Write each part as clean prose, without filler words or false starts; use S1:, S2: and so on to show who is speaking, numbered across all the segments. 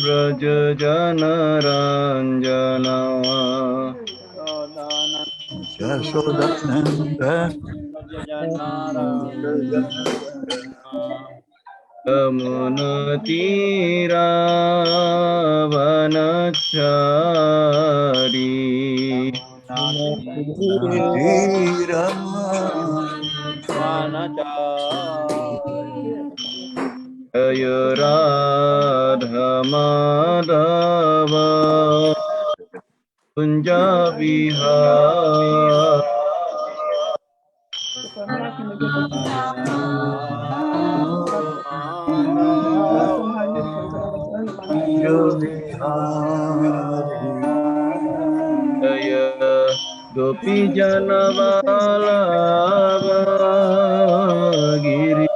S1: Braj जनरञ्जना
S2: Yashodananda
S1: यमुनतीरावनचारी
S2: Tira
S1: जय राधा माधव कुञ्ज विहार जय गोपी जनवल्लभ Girivardhari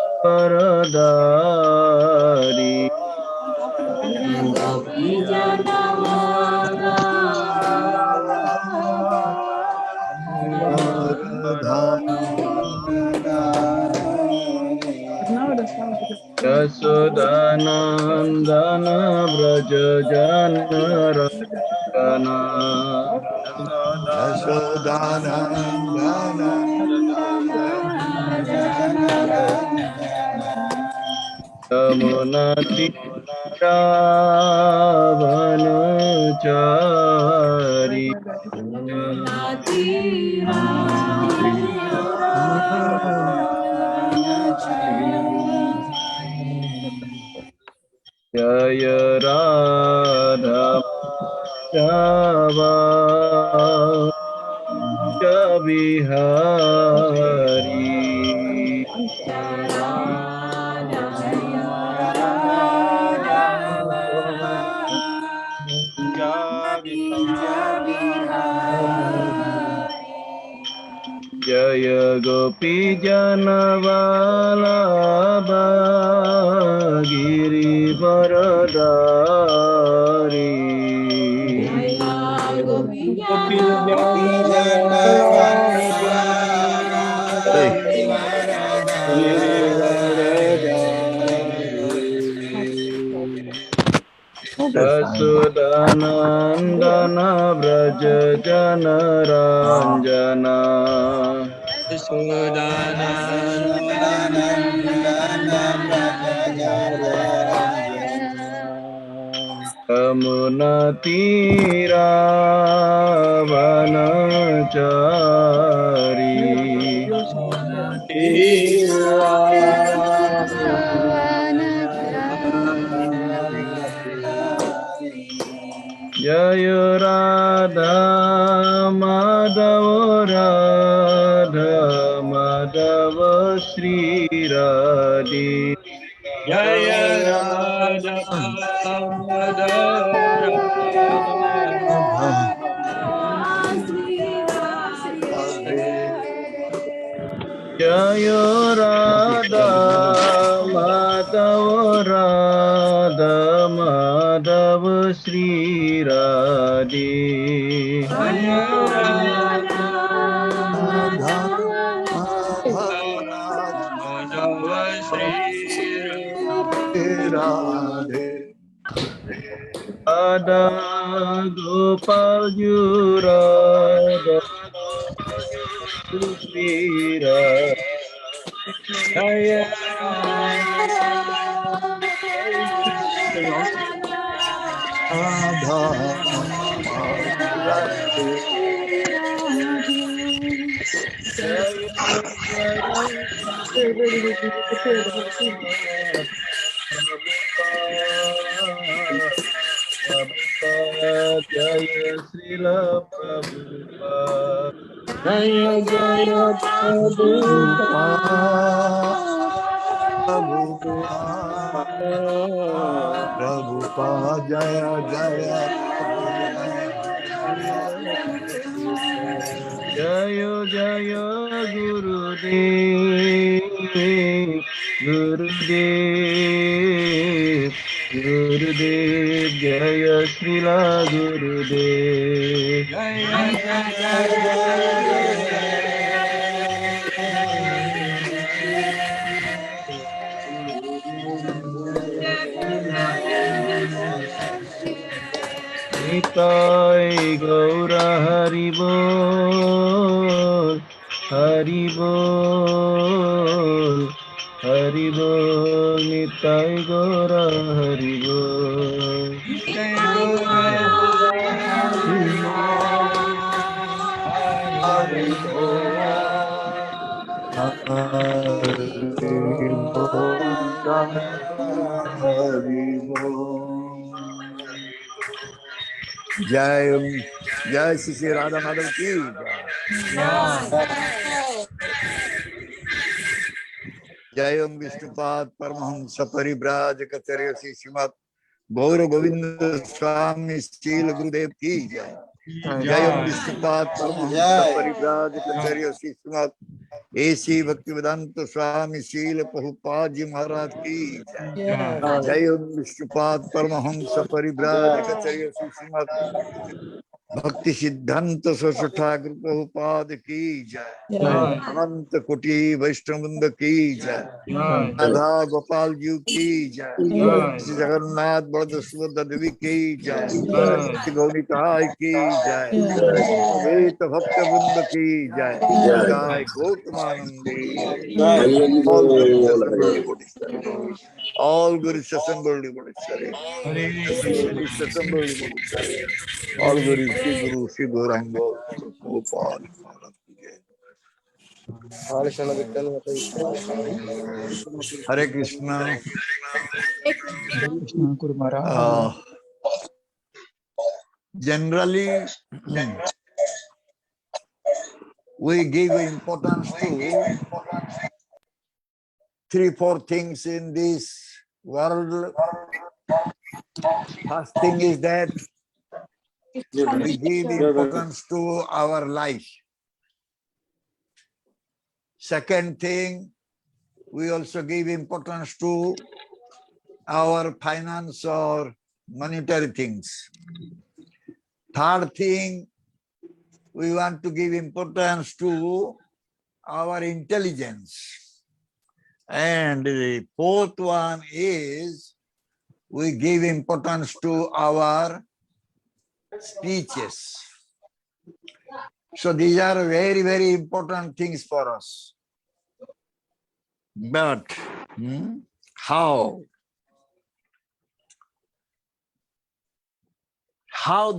S1: Yashodanandan Vraj जनरञ्जना
S2: Yashodananda
S1: यमुनतीरावनचारी जय राधा माधव बिहारी जय गोपी जनवल्लभ गिरिवरधारी यशोदानन्दन व्रज जनरञ्जना यमुनतीरावनचारी जय Radha Madhav Radha Madhav Shri Radhe
S3: Jaya Radha Madhara
S1: जय Radha Madhav Radha Madhav Shri Radhe
S3: Jaya Radha Madhava Sri
S1: Radha Gopal जू राधा श्री राधे
S3: Jaya
S1: जय Srila Prabhupada
S3: Jaya Jaya
S2: Prabhupada Jaya Jaya
S1: जय जय गुरुदेव गुरुदेव गुरुदेव जय श्रीला गुरुदेव
S3: Jaya
S1: নিতাই গৌরা হরি বল, হরি বল, হরি বল, নিতাই গৌরা হরি বল।
S3: Jai Guru Hari
S2: जय जय श्री श्री राधा माधव की जय ओम विष्णुपाद परमहंस परिव्राज कचर्य श्री श्रीमद गौर गोविंद स्वामी श्रील गुरुदेव की जय। जय ओम विष्णुपाद परमहंस परिव्राज कचर्य श्री श्रीमद ऐसी भक्ति वेदांत स्वामी श्रील प्रभुपाद जी महाराज की जय। जय ओम विष्णुपाद परमहंस परिव्राज कचर्य श्री श्रीमद भक्ति सिद्धांत सरस्वती ठाकुर प्रभुपाद की जय। अनंत कोटि वैष्णववृंद की जय। राधा गोपाल जी की जय। श्री जगन्नाथ बलदेव सुभद्रा देवी की जय। श्री गौरीताई की जय। वेद भक्त वृंद की जय। जय गौतमानंदी। All Gurus assembled devotees. All Gurus assembled devotees. Gurus assembled devotees. All Gurus, Sri Guru, Sri Gauranga, Gopal, Hare Krishna. Generally, we give importance to 3-4 things in this world. First thing is that we give importance to our life. Second thing, we also give importance to our finance or monetary things. Third thing, we want to give importance to our intelligence. And the fourth one is we give importance to our speeches. So these are very, very important things for us. But how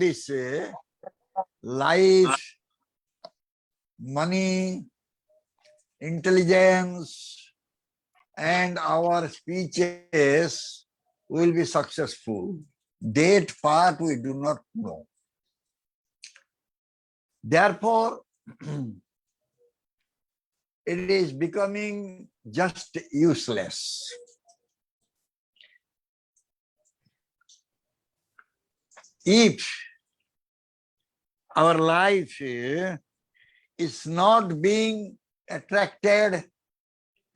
S2: this life, money, intelligence, and our speeches will be successful, that part we do not know. Therefore, it is becoming just useless. If our life is not being attracted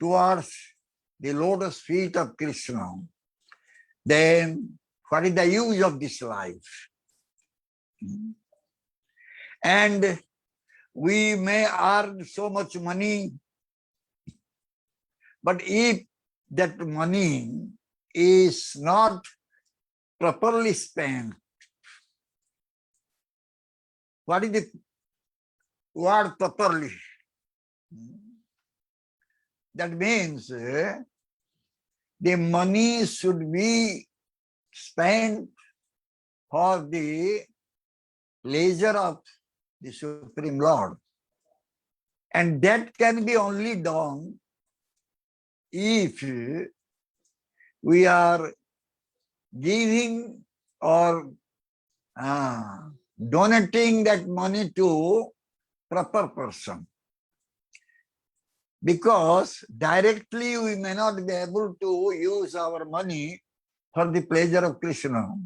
S2: towards the lotus feet of Krishna, then what is the use of this life? And we may earn so much money, but if that money is not properly spent, what is the word properly? That means the money should be spent for the pleasure of the Supreme Lord. And that can be only done if we are giving or donating that money to proper person. Because directly we may not be able to use our money for the pleasure of Krishna.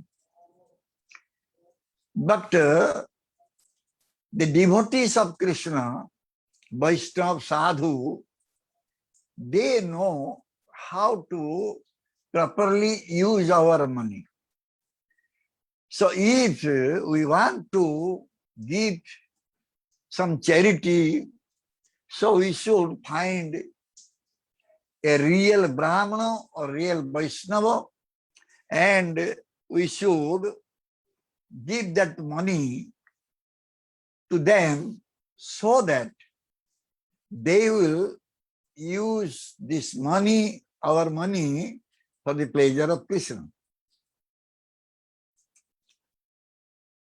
S2: But the devotees of Krishna, Vaishnava Sadhu, they know how to properly use our money. So if we want to give some charity, so we should find a real Brahmana or real Vaishnava, and we should give that money to them so that they will use this money, our money, for the pleasure of Krishna.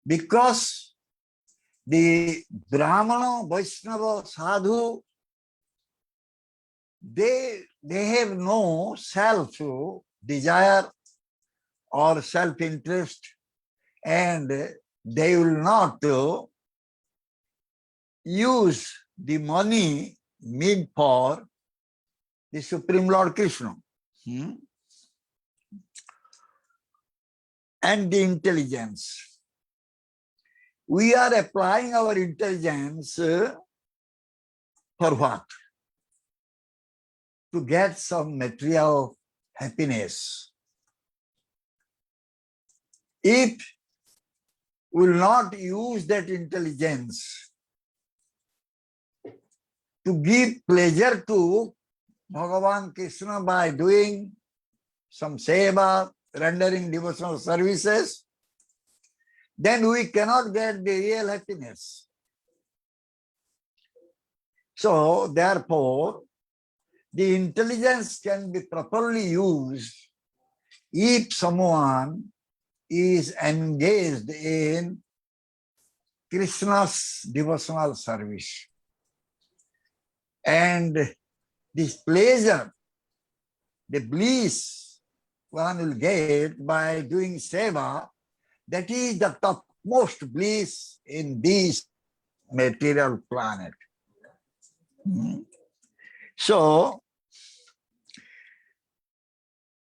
S2: Because the Brahmana, Vaishnava, Sadhu, they have no self-desire or self-interest, and they will not use the money meant for the Supreme Lord Krishna. And the intelligence. We are applying our intelligence for what? To get some material happiness. If we will not use that intelligence to give pleasure to Bhagavan Krishna by doing some seva, rendering devotional services, then we cannot get the real happiness. So, therefore, the intelligence can be properly used if someone is engaged in Krishna's devotional service. And this pleasure, the bliss one will get by doing seva, that is the topmost bliss in this material planet. So,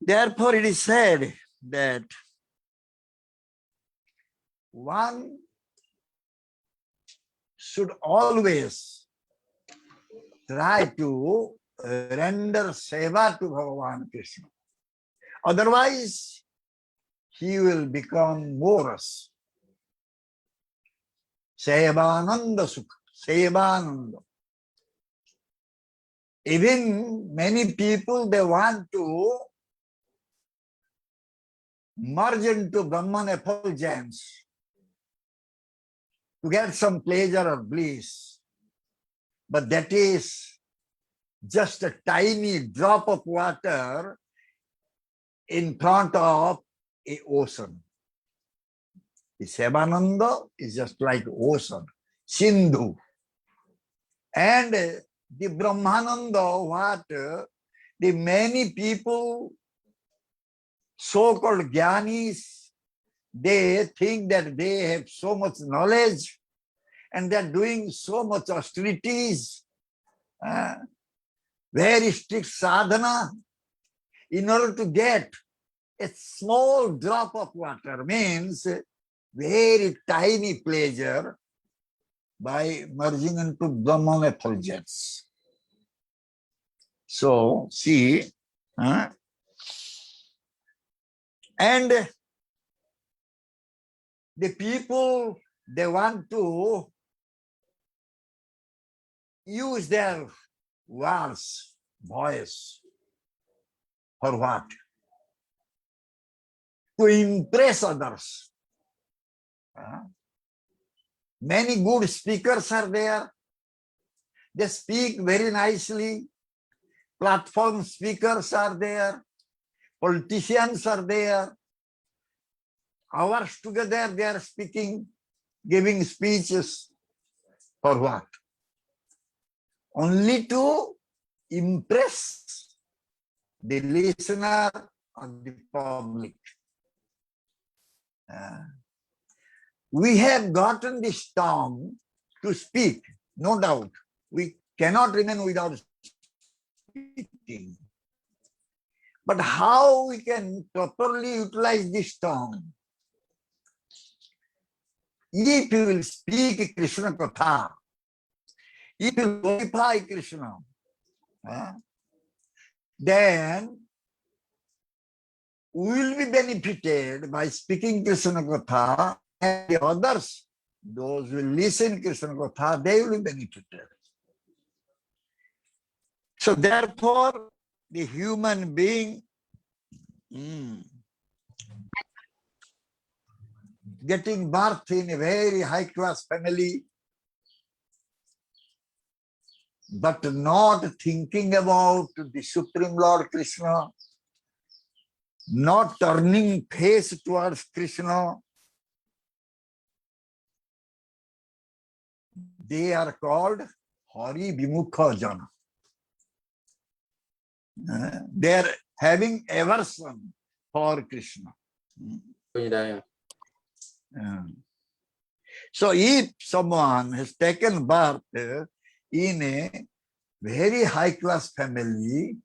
S2: therefore it is said that one should always try to render seva to Bhagavan Krishna. Otherwise, he will become morose. Sevananda sukha, sevananda. Even many people, they want to merge into Brahman effulgence to get some pleasure or bliss. But that is just a tiny drop of water in front of an ocean. The Sevananda is just like ocean, Sindhu. And the Brahmananda, what the many people, so-called jnanis, they think that they have so much knowledge and they are doing so much austerities, very strict sadhana, in order to get a small drop of water, means very tiny pleasure by merging into Brahman effulgence. So, see, and the people, they want to use their voice, for what? To impress others. Many good speakers are there. They speak very nicely. Platform speakers are there. Politicians are there. Hours together they are speaking, giving speeches. For what? Only to impress the listener or the public. We have gotten this tongue to speak, no doubt. We cannot remain without speaking. But how we can properly utilize this tongue? If you will speak Krishna Katha, if you glorify Krishna, then we will be benefited by speaking Krishna Katha, and the others, those who will listen Krishna Katha, they will be benefited. So therefore, the human being, getting birth in a very high-class family, but not thinking about the Supreme Lord Krishna, not turning face towards Krishna, they are called Hari Vimukha Jana. They are having aversion for Krishna. So if someone has taken birth in a very high-class family,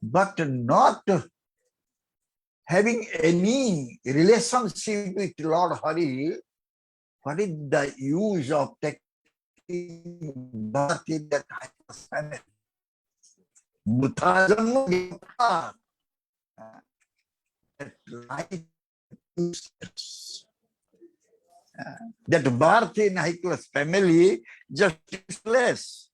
S2: but not having any relationship with Lord Hari, what is the use of taking birth in that high-class family? That birth in high-class family just useless.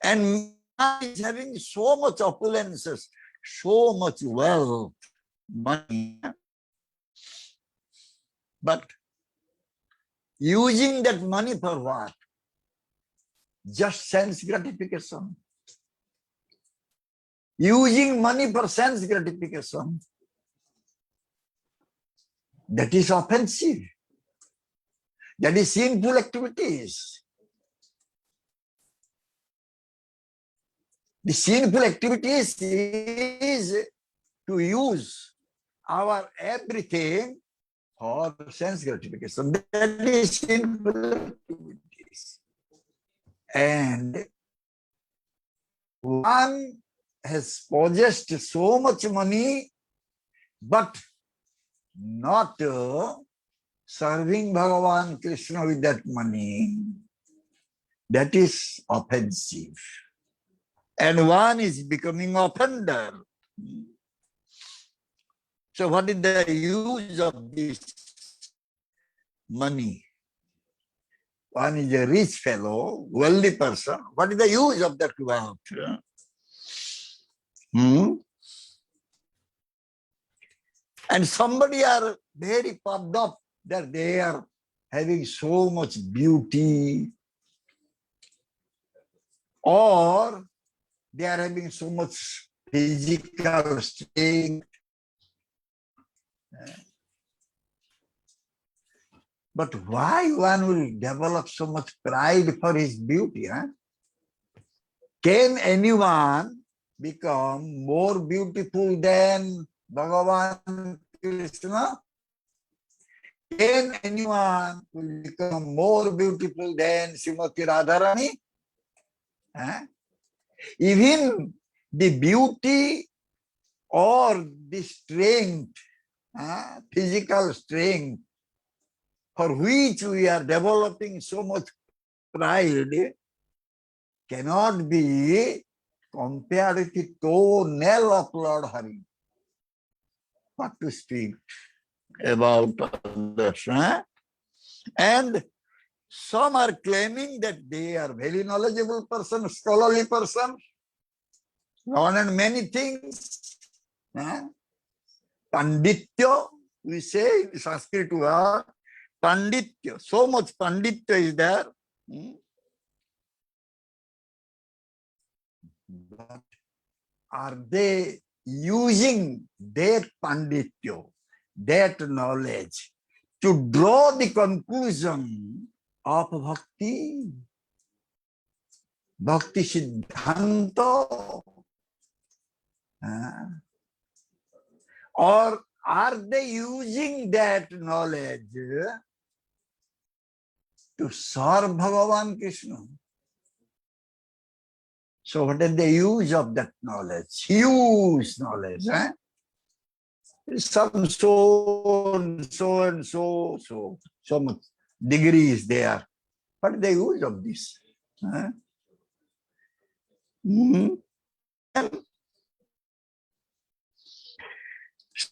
S2: And man is having so much opulences, so much wealth, money, but using that money for what? Just sense gratification. Using money for sense gratification. That is offensive. That is sinful activities. The sinful activities is to use our everything for sense gratification. That is sinful activities. And one has possessed so much money, but not serving Bhagavan Krishna with that money, that is offensive. And one is becoming offender. So what is the use of this money? One is a rich fellow, wealthy person. What is the use of that wealth? And somebody are very puffed up that they are having so much beauty, or they are having so much physical strength. But why one will develop so much pride for his beauty? Can anyone become more beautiful than Bhagavan Krishna? Can anyone will become more beautiful than Srimati Radharani? Even the beauty or the strength, physical strength, for which we are developing so much pride, cannot be compared with the toe-nail of Lord Hari. What to speak about others? And some are claiming that they are very knowledgeable person, scholarly person, learned in many things. Panditya, we say in Sanskrit word, Panditya, so much Panditya is there. But are they using that Panditya, that knowledge, to draw the conclusion of Bhakti? Bhakti Siddhanta? Or are they using that knowledge to serve Bhagavan Krishna? So what is the use of that knowledge? Huge knowledge. Some so and so much degrees there. What is the use of this?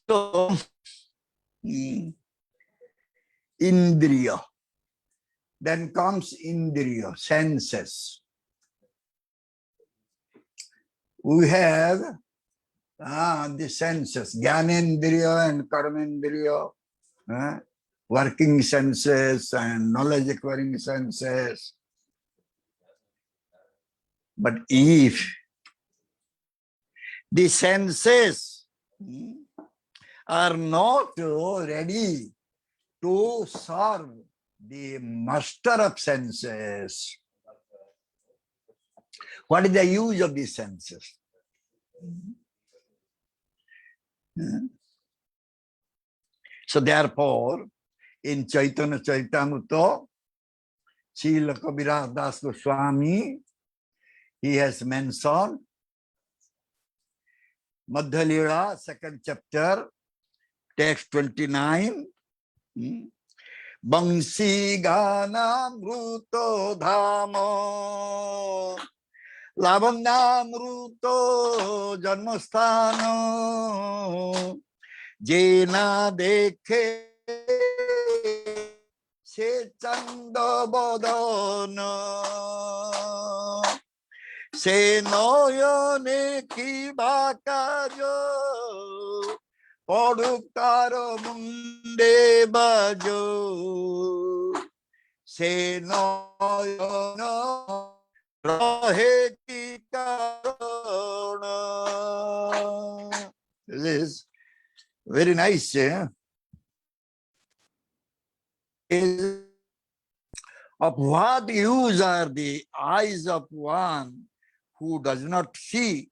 S2: So, Indriya. Then comes Indriya, senses. We have the senses, Jnanendriya and Karmendriya, working senses and knowledge acquiring senses. But if the senses are not ready to serve the master of senses, what is the use of these senses? So therefore, in Chaitanya Charitamrita, Srila Gurudev Das Goswami, he has mentioned Madhya Lila, 2nd chapter, text 29. Bangsi Gana Mruto Dhamo Lavanya Mruto Janmasthano Jena Dekhe Se Chanda Bodhana Se Noyone Ki Bakajo Podukaro Munde Bajo Se Noyone Rahe Ki Karona. This is very nice. Of what use are the eyes of one who does not see?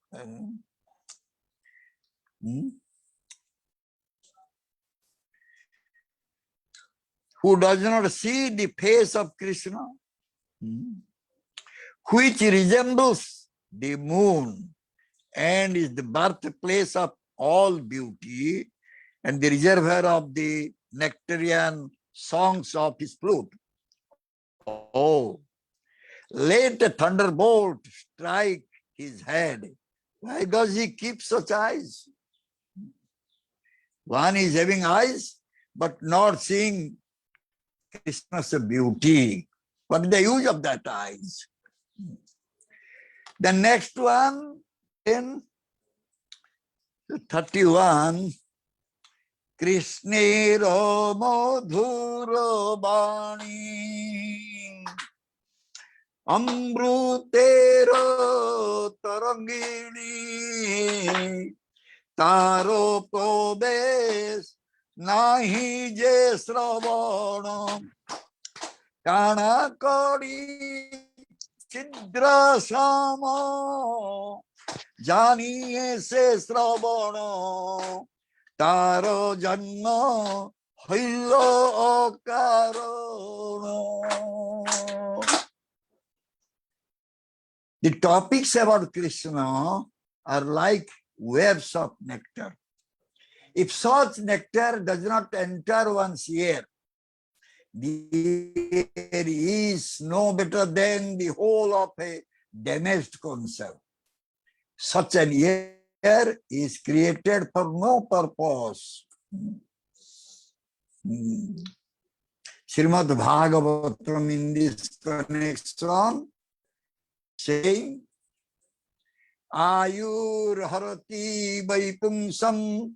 S2: Who does not see the face of Krishna, which resembles the moon and is the birthplace of all beauty and the reservoir of the nectarian songs of his flute. Oh, let a thunderbolt strike his head. Why does he keep such eyes? One is having eyes, but not seeing Krishna's beauty. What is the use of that eyes? The next one, in 31, Krishnero Madhuro Bani Amrutero Tarangini Taro Probes Nahi Je Sravana Kana Kori Chidra Sama Jani Se Sravana Taro Janma Hilo Karona. The topics about Krishna are like waves of nectar. If such nectar does not enter one's ear, the air is no better than the whole of a damaged conserve. Such an ear is created for no purpose. Srimad Bhagavatam in this connection saying, Ayur Harati Vaipumsam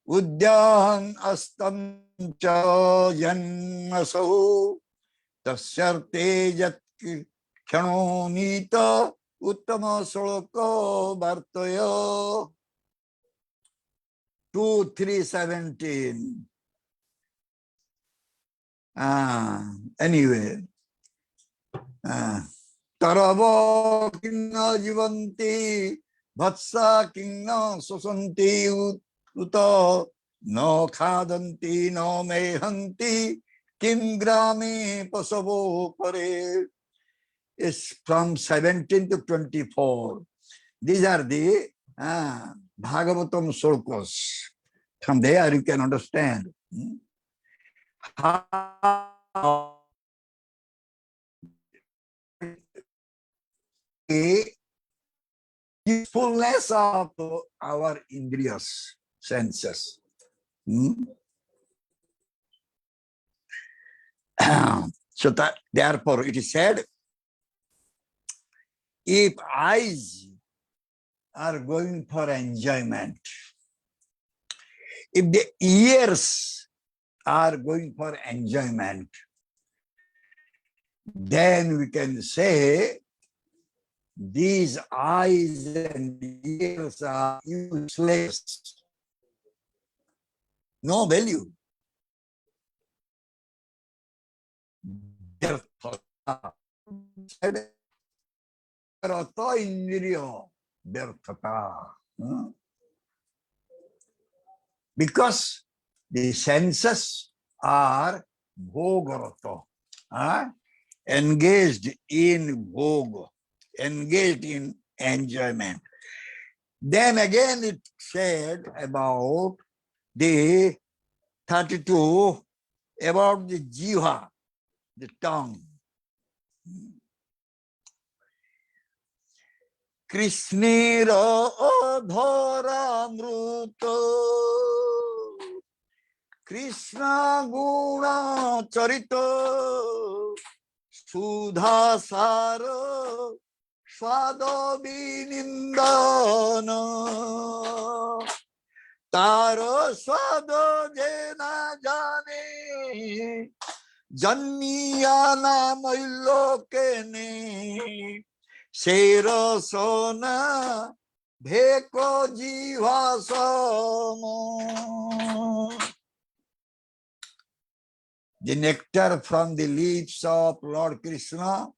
S2: Udyan Astam Cha Janmaso Tasyarte Jat Khyano Nita Uttama Soloko Bhartaya 2:3:17. Anyway, Tarava Kinna Jivanti Vatsa Kinna Sosanti Uta No Khadanti No Mehanti Kim Grami Pasavo Pare. Is from 17 to 24. These are the Bhagavatam slokas. From there you can understand how the usefulness of our indriyas, senses. So that therefore it is said, if eyes are going for enjoyment. If the ears are going for enjoyment, then we can say these eyes and ears are useless, no value. Because the senses are bhogarata, engaged in bhog, engaged in enjoyment. Then again it said about the 32, about the jiva, the tongue. Krishnera adhara mruta Krishna guna charita Sudha sara swada vinindana Tara swada jena jane Janniya namayokene Sera sona bheko jiva samo. The nectar from the lips of Lord Krishna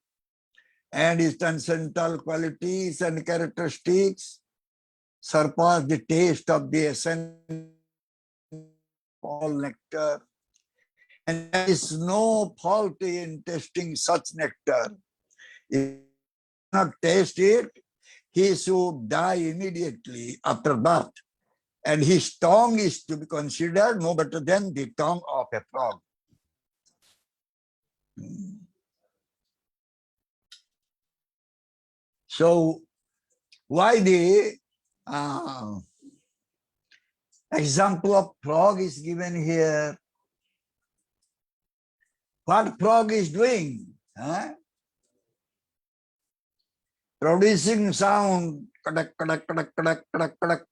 S2: and his transcendental qualities and characteristics surpass the taste of the essence of all nectar. And there is no fault in tasting such nectar. If not taste it, he should die immediately after birth. And his tongue is to be considered no better than the tongue of a frog. So, why the example of frog is given here? What frog is doing? Producing sound, kadak, kadak, kadak, kadak, kadak, kadak,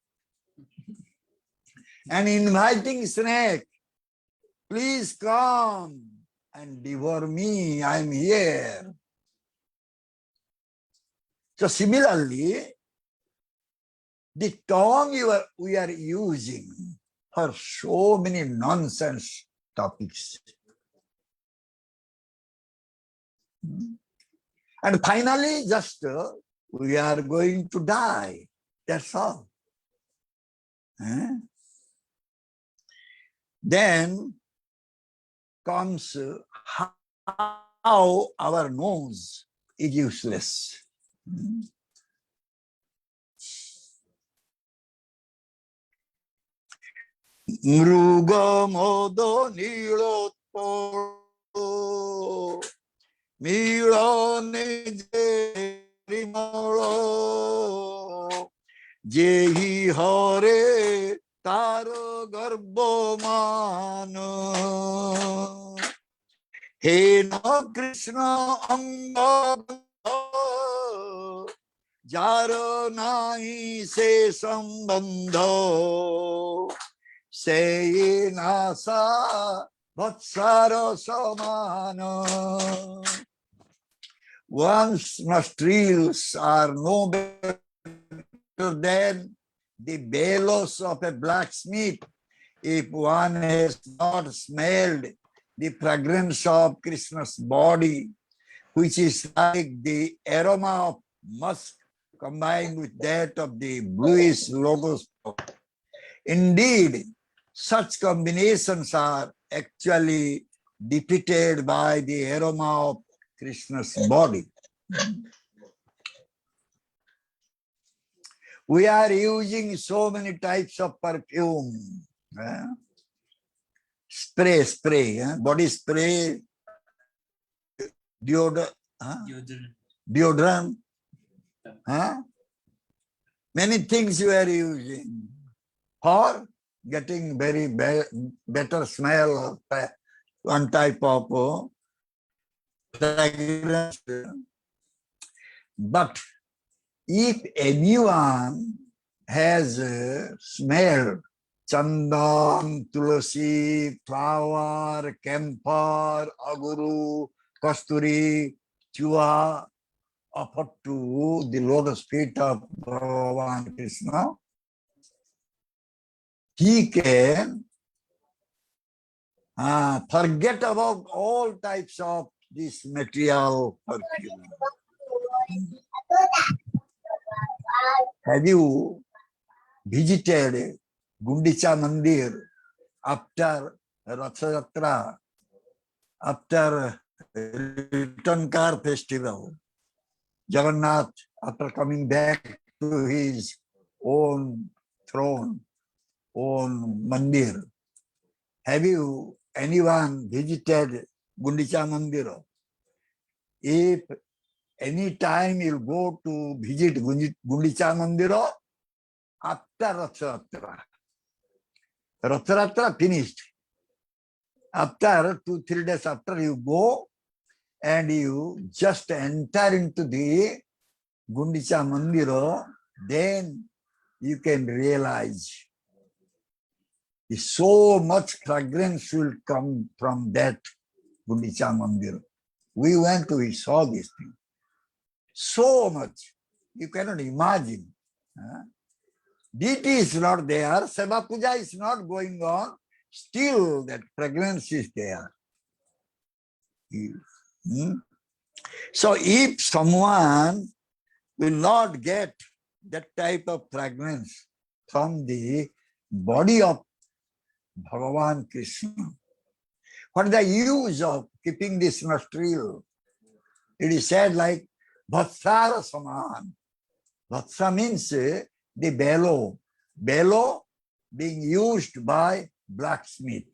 S2: and inviting snake, please come and devour me, I am here. So similarly, the tongue we are using for so many nonsense topics. And finally, just we are going to die. That's all. Then comes how our nose is useless. Mruga modo nilotporo Milane Jerimoro Jehi Hare Taro Garbomano He no Krishna Anga Jaro Nahi Se Sambandho Se Nasa Vatsara Samana. One's nostrils are no better than the bellows of a blacksmith. If one has not smelled the fragrance of Krishna's body, which is like the aroma of musk combined with that of the bluish lotus. Indeed, such combinations are actually defeated by the aroma of Krishna's body. We are using so many types of perfume. Spray, body spray, deodorant. Many things you are using for getting very better smell of one type of fragrance. But if anyone has smelled chandan, tulasi, flower, camphor, aguru, kasturi, chua, offered to the lotus feet of Bhagavan Krishna, he can forget about all types of this material perfume. Have you visited Gundicha Mandir after Ratha Yatra, after return car festival? Jagannath, after coming back to his own throne, own mandir, have you anyone visited Gundicha Mandir? If any time you go to visit Gundicha Mandir after Ratha Yatra finished, after 2-3 days after you go and you just enter into the Gundicha Mandir, then you can realize so much fragrance will come from that Gundicha Mandir. We went to, we saw this thing. So much. You cannot imagine. Deity is not there, Seva Puja is not going on, still that fragrance is there. So if someone will not get that type of fragrance from the body of Bhagavan Krishna, what is the use of keeping this nostril? It is said like Vatsara Saman. Vatsa means the bellow. Bellow being used by blacksmith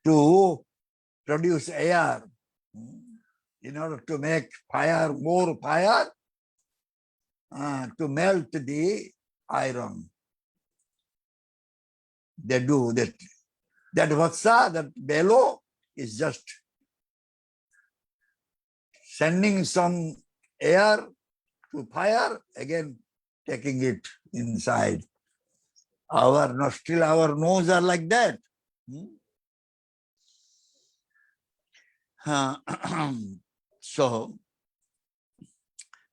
S2: to produce air. In order to make fire, more fire, to melt the iron. They do that. That vatsa, that bellow, is just sending some air to fire, again taking it inside. Our nostril, our nose are like that. So,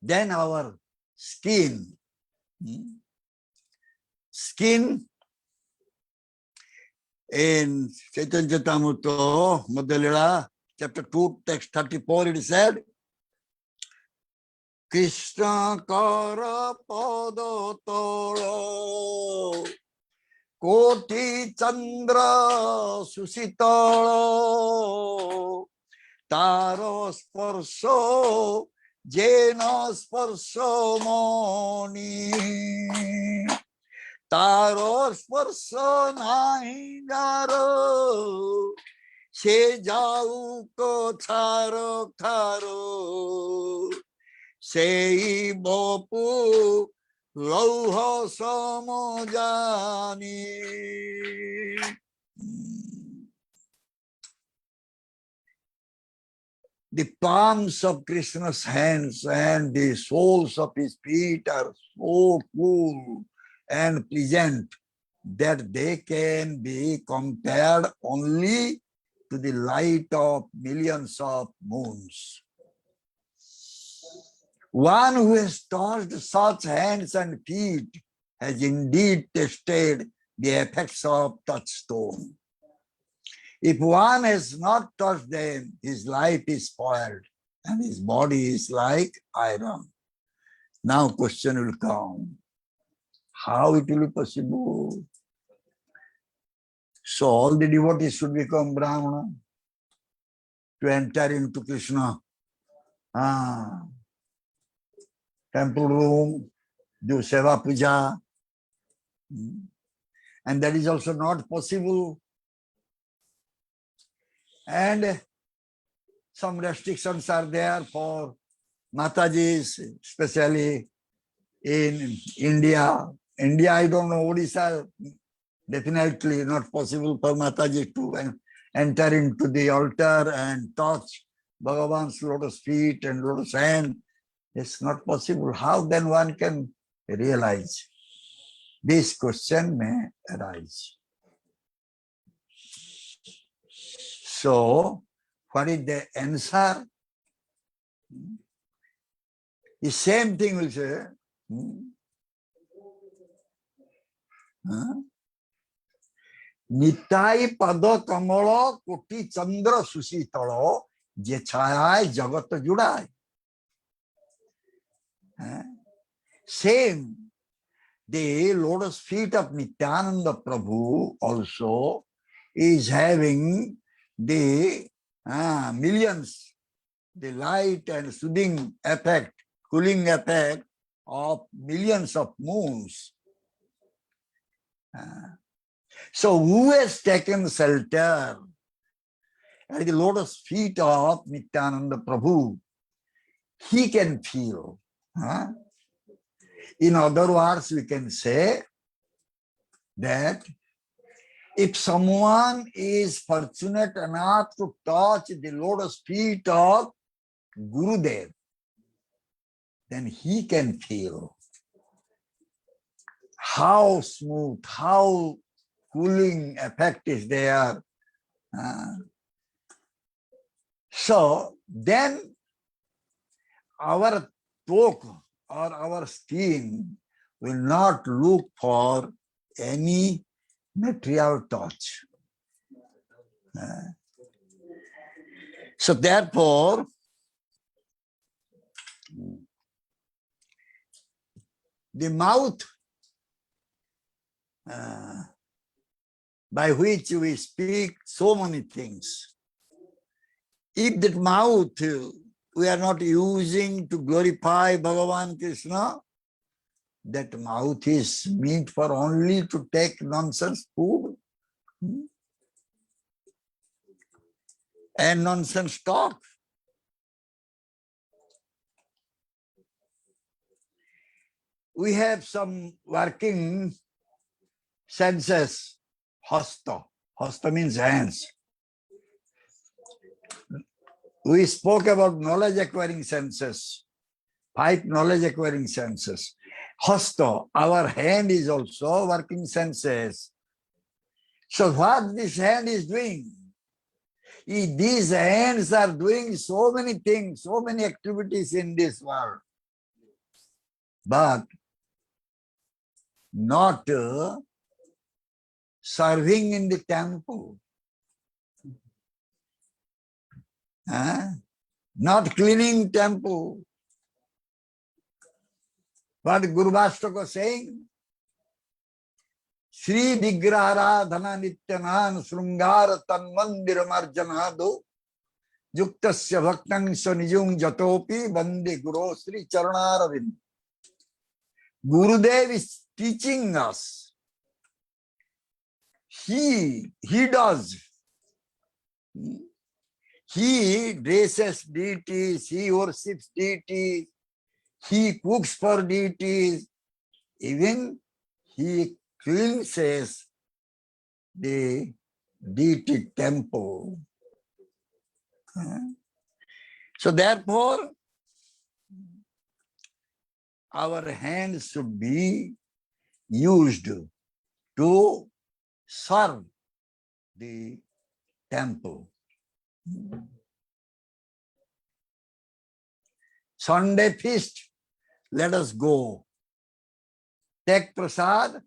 S2: then our skin. Skin in Chaitanya Charitamrita, Madhya chapter 2, text 34, it is said, Krishna kara pada tala koti chandra susitala taro sparsho jena sparsho moni taro sparsho nahi jaro se jau ko tharo tharo sei bopu lauha samajani. The palms of Krishna's hands and the soles of his feet are so cool and pleasant that they can be compared only to the light of millions of moons. One who has touched such hands and feet has indeed tasted the effects of touchstone. If one has not touched them, his life is spoiled and his body is like iron. Now question will come, how it will be possible? So all the devotees should become Brahmana to enter into Krishna. Temple room, do Seva Puja. And that is also not possible. And some restrictions are there for Matajis, especially in India. India, I don't know, Odisha, definitely not possible for Mataji to enter into the altar and touch Bhagavan's lotus feet and lotus hand. It's not possible. How then one can realize? This question may arise. So, what is the answer? The same thing will say, Nitai पद कमल कोटि चंद्र सुशीतल जे छाया जगत जुड़ाए. Same, the lotus feet of Nityananda Prabhu also is having the millions, the light and soothing effect, cooling effect of millions of moons. So who has taken shelter at the lotus feet of Nityananda Prabhu, he can feel. In other words, we can say that if someone is fortunate enough to touch the lotus feet of Gurudev, then he can feel how smooth, how cooling effect is there. So then our talk or our skin will not look for any material touch. So therefore, the mouth by which we speak so many things, if that mouth we are not using to glorify Bhagavan Krishna, that mouth is meant for only to take nonsense food and nonsense talk. We have some working senses. Hasta. Hasta means hands. We spoke about knowledge acquiring senses, 5 knowledge acquiring senses. Hasta, our hand is also working senses. So what this hand is doing? These hands are doing so many things, so many activities in this world, but not serving in the temple. Not cleaning temple. What Guru Bhastak was saying? Sri Vigraharadhana Nityanan Srungara Tanmandir Marjanado Yuktasya Bhaktang Sanijung Jatopi Bande Guru Sri Charanaravin. Gurudev is teaching us. He does. He dresses deities, he worships deities, he cooks for deities, even he cleanses the deity temple. So therefore, our hands should be used to serve the temple. Sunday feast, let us go. Take prasad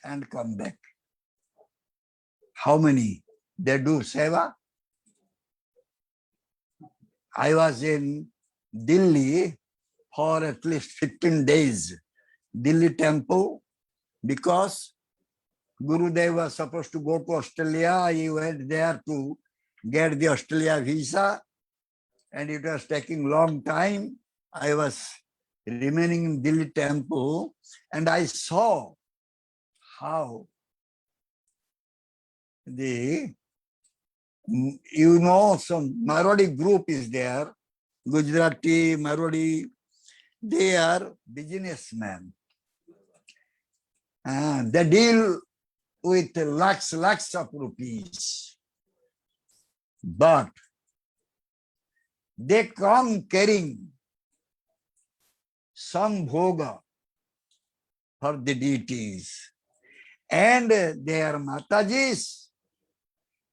S2: and come back. How many? They do seva? I was in Delhi for at least 15 days. Delhi temple, because Gurudev was supposed to go to Australia. He went there to get the Australia visa, and it was taking long time. I was remaining in Delhi temple, and I saw how some Marwadi group is there, Gujarati, Marwadi, they are businessmen. They deal with lakhs of rupees. But they come carrying some bhoga for the deities. And their Matajis,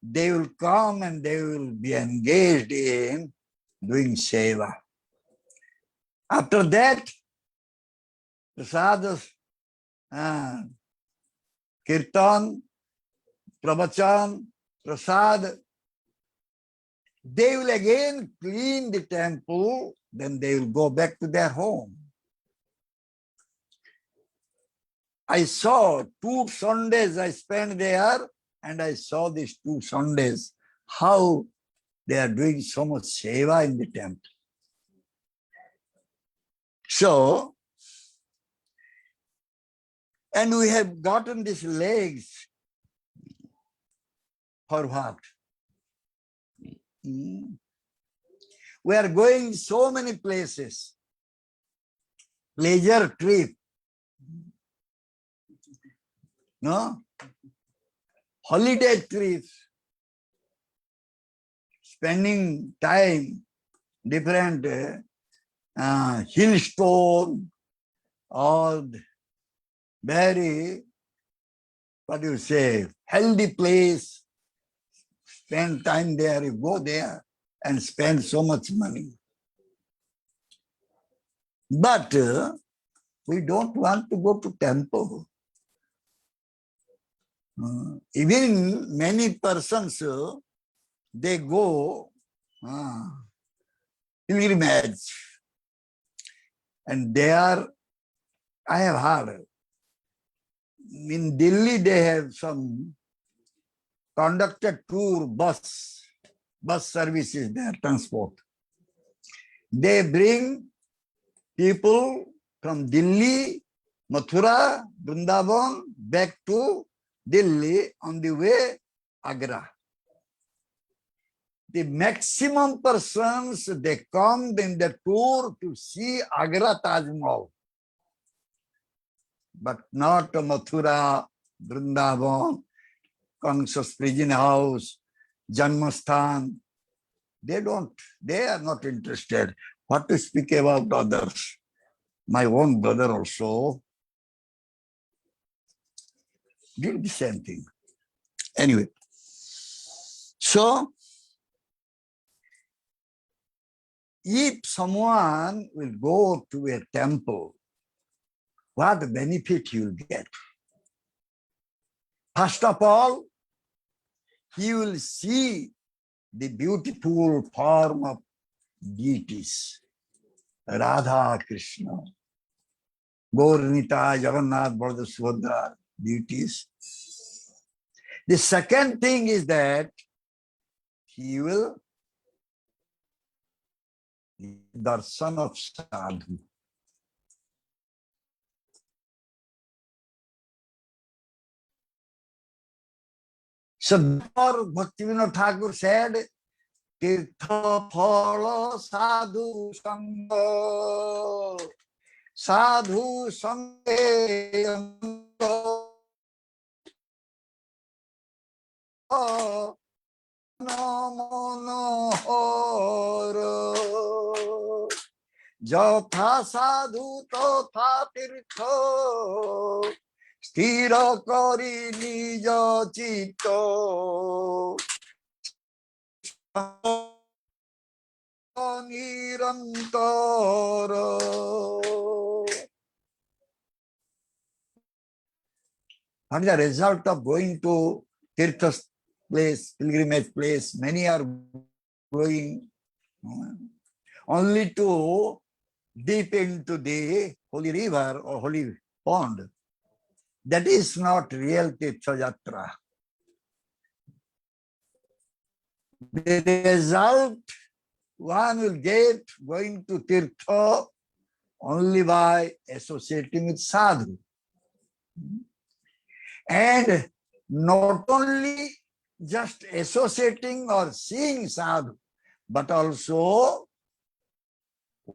S2: they will come and they will be engaged in doing seva. After that, prasadas, kirtan, pravachan, prasad, they will again clean the temple, then they will go back to their home. I saw 2 Sundays I spent there, and I saw these 2 Sundays, how they are doing so much seva in the temple. So, and we have gotten these legs for what? We are going so many places. Pleasure trip. No? Holiday trips. Spending time, different hill stone, or very, what do you say, healthy place. Spend time there, you go there and spend so much money. But we don't want to go to temple. Even many persons, they go pilgrimage. And they are, I have heard, in Delhi they have some conducted tour bus services there, transport. They bring people from Delhi, Mathura, Vrindavan, back to Delhi, on the way Agra. The maximum persons, they come in the tour to see Agra Taj Mahal, but not Mathura, Vrindavan, Kansa's prison house, Janmasthan. They are not interested. What to speak about others? My own brother also did the same thing. Anyway, so if someone will go to a temple, what benefit he will get? First of all, he will see the beautiful form of deities, Radha, Krishna, Gaurnita, Jagannath, Baladev, Subhadra, deities. The second thing is that he will darshan of sadhu. So therefore, Bhaktivinoda Thakur said, Tirtha phala sadhu sangha, sadhu sanghe manohara, jatha sadhu tatha tirtha, sthira kari nija citta, nirantara. What is the result of going to Tirtha place, pilgrimage place? Many are going only to dip into the holy river or holy pond. That is not real Tirtha Yatra. The result one will get going to Tirtha only by associating with sadhu. And not only just associating or seeing sadhu, but also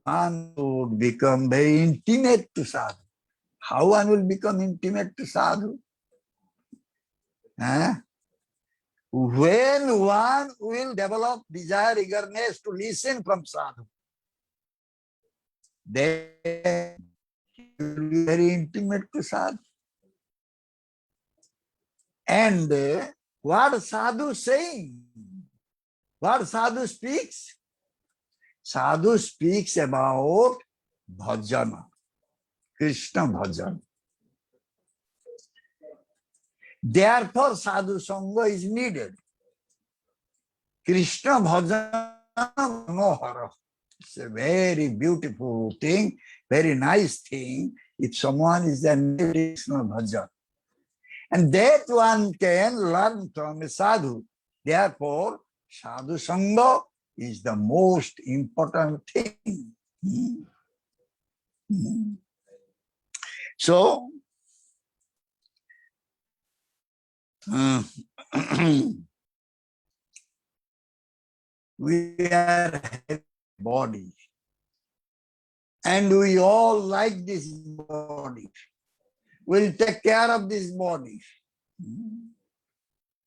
S2: one would become very intimate to sadhu. How one will become intimate to sadhu? When one will develop desire, eagerness to listen from sadhu. then you will be very intimate to sadhu. And what sadhu is saying? What sadhu speaks? Sadhu speaks about bhajana, Krishna bhajan. Therefore, sadhu sangha is needed. Krishna bhajan manohara. It's a very beautiful thing, very nice thing if someone is a Krishna bhajan. And that one can learn from a sadhu. Therefore, sadhu sangha is the most important thing. So, we are having a body, and we all like this body. We'll take care of this body.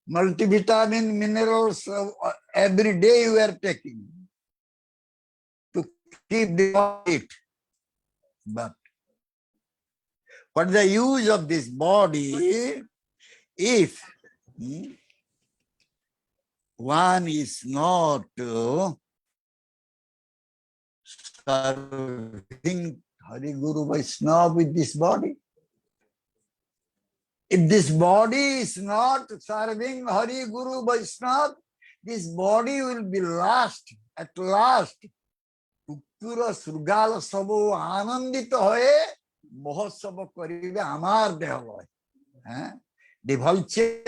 S2: Multivitamin, minerals, every day we are taking to keep the body. But what is the use of this body if one is not serving Hari Guru Vaishnava with this body? If this body is not serving Hari Guru Vaishnava, this body will be lost at last. Pura Surgala Sabo Anandita Hoye Mohotsava Karibe Amar Dehaloi. The vultures,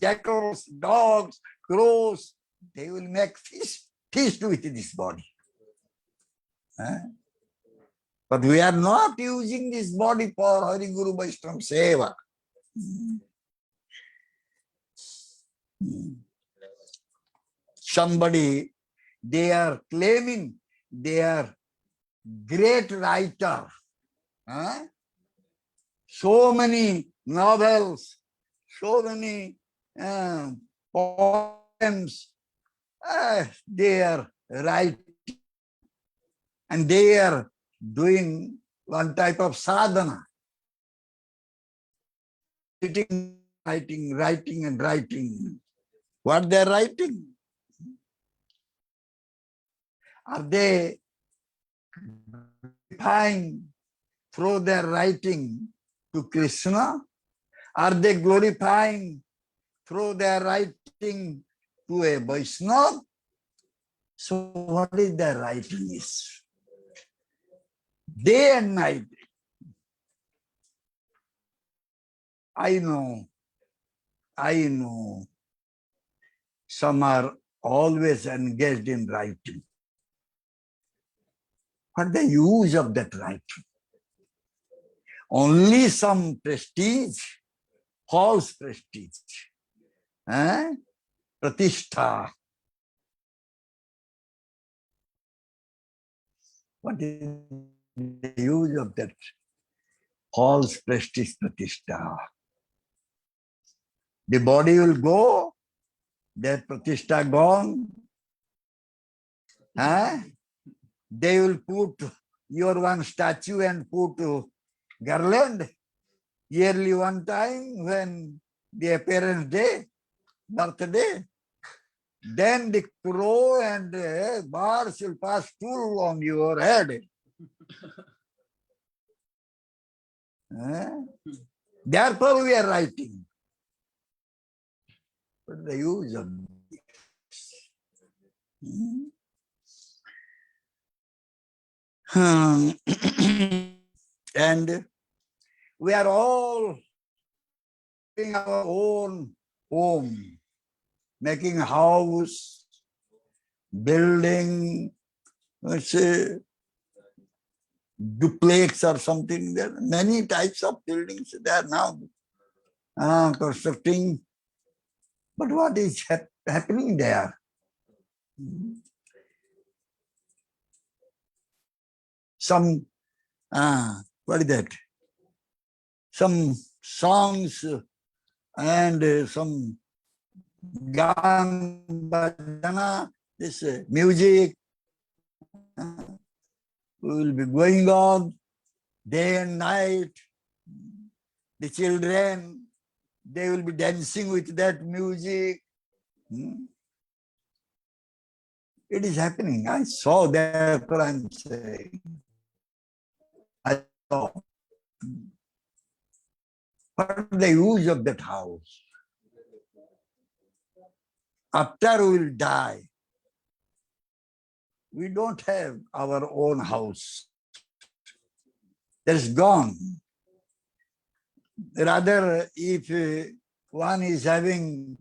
S2: jackals, dogs, crows, they will make feast with this body. But we are not using this body for Hari Guru Vaishnava Seva. Somebody, they are claiming they are great writer. So many novels, so many poems, they are writing. And they are doing one type of sadhana. Sitting, writing and writing. What they are writing? Are they glorifying through their writing to Krishna? Are they glorifying through their writing to a Vaishnava? So what is their writing is? Day and night. I know. Some are always engaged in writing. What the use of that writing? Only some prestige, false prestige, pratishtha. What is the use of that false prestige, pratishtha? The body will go, that pratishtha gone. They will put your one statue and put garland yearly one time when the appearance day, birthday. Then the crow and birds will pass stool on your head. Therefore we are writing. What the use of this? And we are all in our own home, making a house, building, let's say, duplex or something. There are many types of buildings there now constructing. But what is happening there? Some, what is that? Some songs and some gan, bhajana, this music. will be going on day and night. The children, they will be dancing with that music. It is happening. I saw that, what I'm saying. I saw. What is the use of that house? After we will die, we don't have our own house. That's gone. Rather, if one is having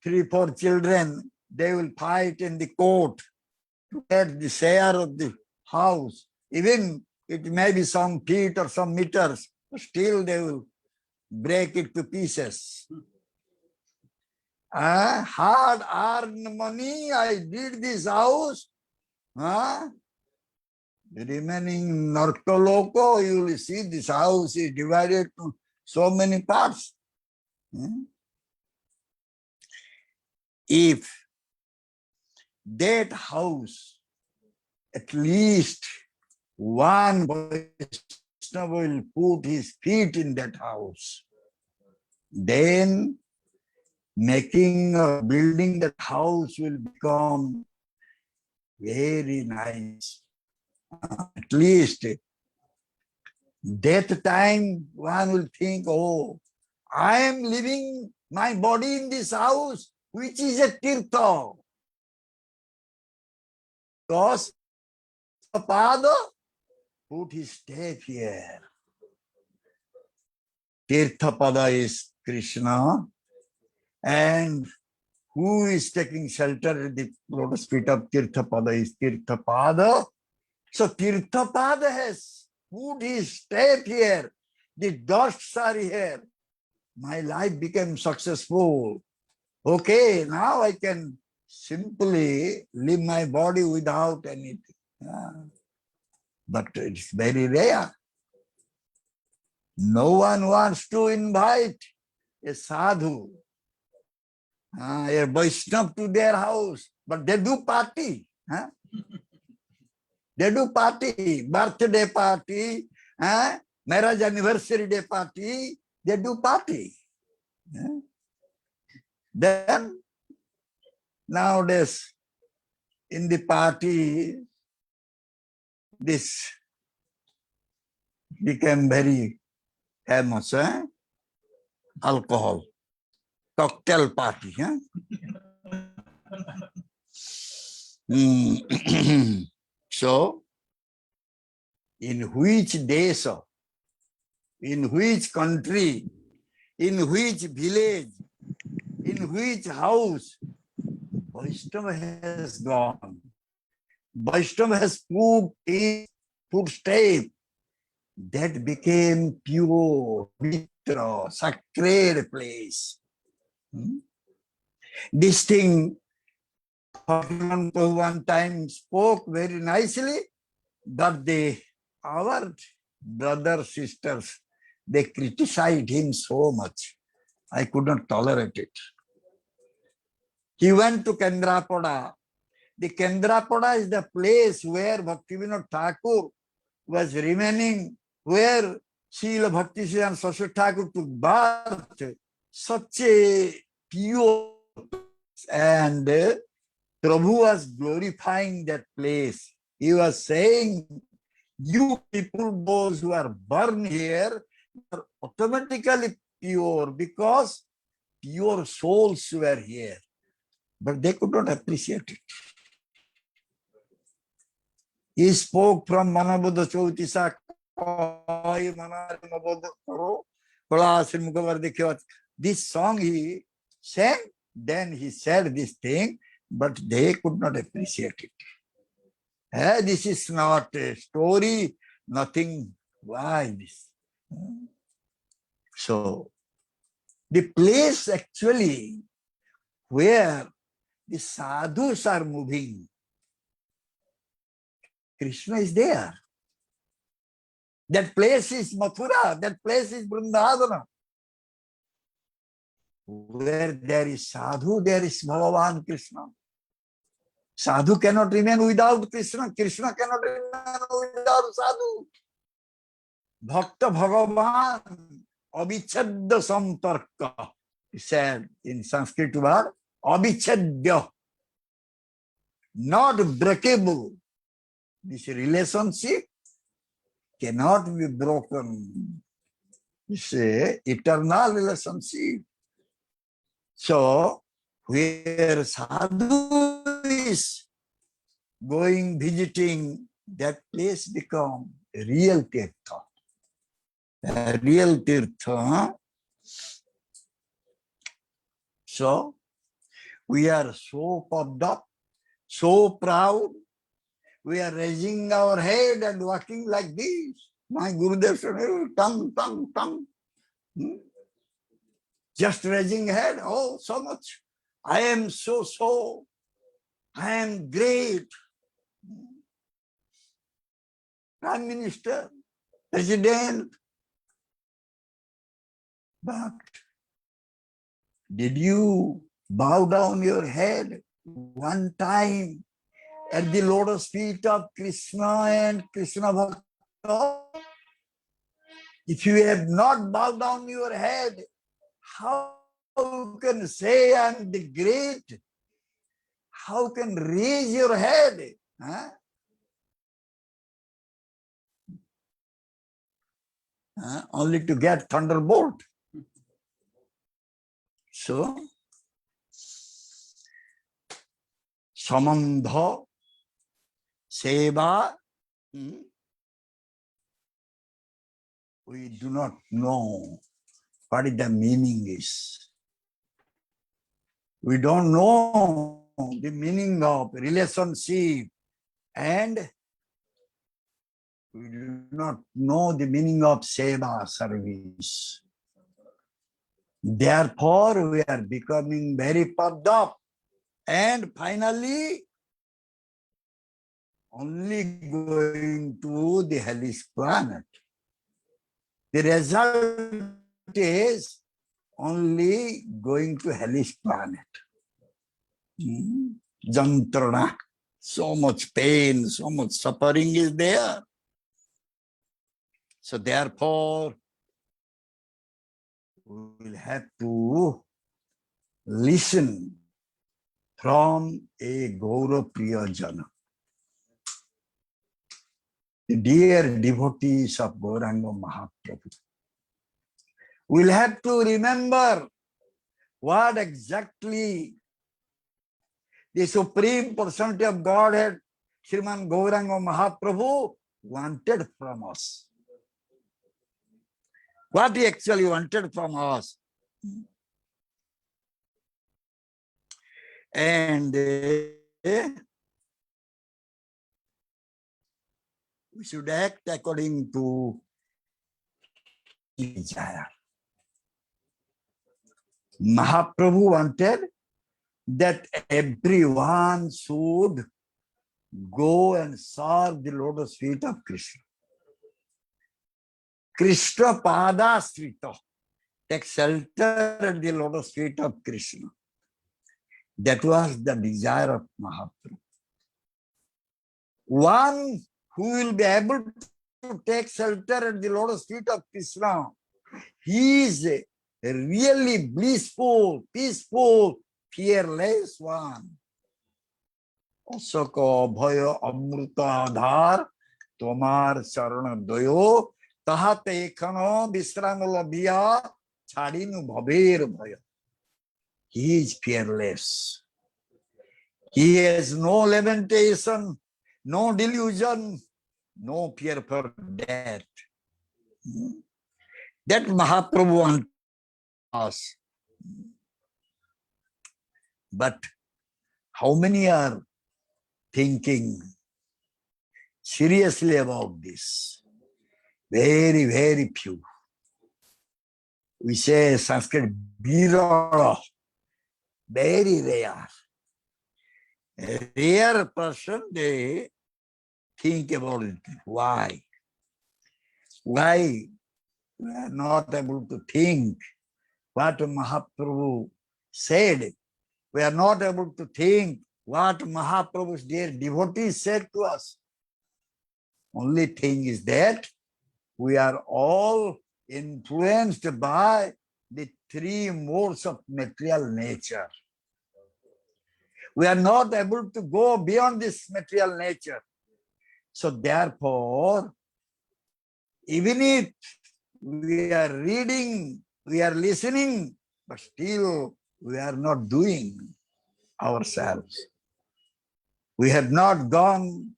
S2: 3-4 children, they will fight in the court to get the share of the house. Even it may be some feet or some meters, still they will break it to pieces. Hard-earned money, I did this house. The remaining Narkoloka, you will see this house is divided to so many parts. If that house, at least one Vaishnava will put his feet in that house, then making or building that house will become very nice. At least that time one will think, oh, I am living my body in this house, which is a tirtha. Because the father put his step here. Tirthapada is Krishna, and who is taking shelter at the lotus feet of Tirthapada is Tirthapada. So Tirthapada has put his step here. The dusts are here. My life became successful. Okay, now I can simply leave my body without anything. But it's very rare. No one wants to invite a sadhu, a Vaishnava to their house, but they do party. They do party, birthday party, marriage anniversary day party, they do party. Then, nowadays, in the party, this became very famous, alcohol, cocktail party. So, in which desha, in which country, in which village, in which house, Vaishnava has gone. Vaishnava has put his footstep. That became pure, mitra, sacred place. This thing, Bhagavan one time spoke very nicely, but our brothers, sisters, they criticized him so much. I could not tolerate it. He went to Kendrapada. The Kendrapada is the place where Bhaktivinoda Thakur was remaining, where Srila Bhaktisiddhanta Saraswati Thakur took birth. Such a pure place. And Prabhu was glorifying that place. He was saying, you people, those who are born here, are automatically pure because pure souls were here. But they could not appreciate it. He spoke from Manabuddha Chautisa. This song he sang, then he said this thing, but they could not appreciate it. This is not a story, nothing. Why this? So, the place actually where the sadhus are moving, Krishna is there. That place is Mathura, that place is Vrindavana. Where there is sadhu, there is Bhagavan Krishna. Sadhu cannot remain without Krishna. Krishna cannot remain without sadhu. Bhakta Bhagavan avichadya samtarka. He said in Sanskrit word, avichadya, not breakable. This relationship cannot be broken. It's an eternal relationship. So, where sadhu is going, visiting, that place become a real tirtha. A real tirtha. So, we are so puffed up, so proud. We are raising our head and walking like this. My Gurudev said, tongue. Just raising head, oh, so much. I am so. I am great. Prime Minister, President. But did you bow down your head one time at the lotus feet of Krishna and Krishna Bhakta? If you have not bowed down your head, how you can say I am the great? How can raise your head? Huh? Only to get thunderbolt. So, samandha, seva, we do not know what the meaning is. We don't know the meaning of relationship, and we do not know the meaning of seva, service. Therefore, we are becoming very puffed up, and finally, only going to the hellish planet. The result is only going to hellish planet. Jantrana, so much pain, so much suffering is there. So therefore, we will have to listen from a Gaura Priyajana. The dear devotees of Gauranga Mahaprabhu. We'll have to remember what exactly the Supreme Personality of Godhead, Sriman Gauranga Mahaprabhu, wanted from us. What he actually wanted from us. And we should act according to desire. Mahaprabhu wanted that everyone should go and serve the lotus feet of Krishna. Krishna pada srita. Take shelter at the lotus feet of Krishna. That was the desire of Mahaprabhu. One who will be able to take shelter at the lotus feet of Krishna, he is a really blissful, peaceful, fearless one. Asaka bhaya amruta adhar tomar charana doyo tahate ekhano visramala biya chadinu bhaber bhaya. He is fearless. He has no lamentation, no delusion, no fear for death. That Mahaprabhu wants us. But how many are thinking seriously about this? Very, very few. We say Sanskrit, birala, very rare. A rare person, they think about it. Why? Why we are not able to think what Mahaprabhu said? We are not able to think what Mahaprabhu's dear devotees said to us. Only thing is that we are all influenced by the three modes of material nature. We are not able to go beyond this material nature. So therefore, even if we are reading, we are listening, but still we are not doing ourselves. We have not gone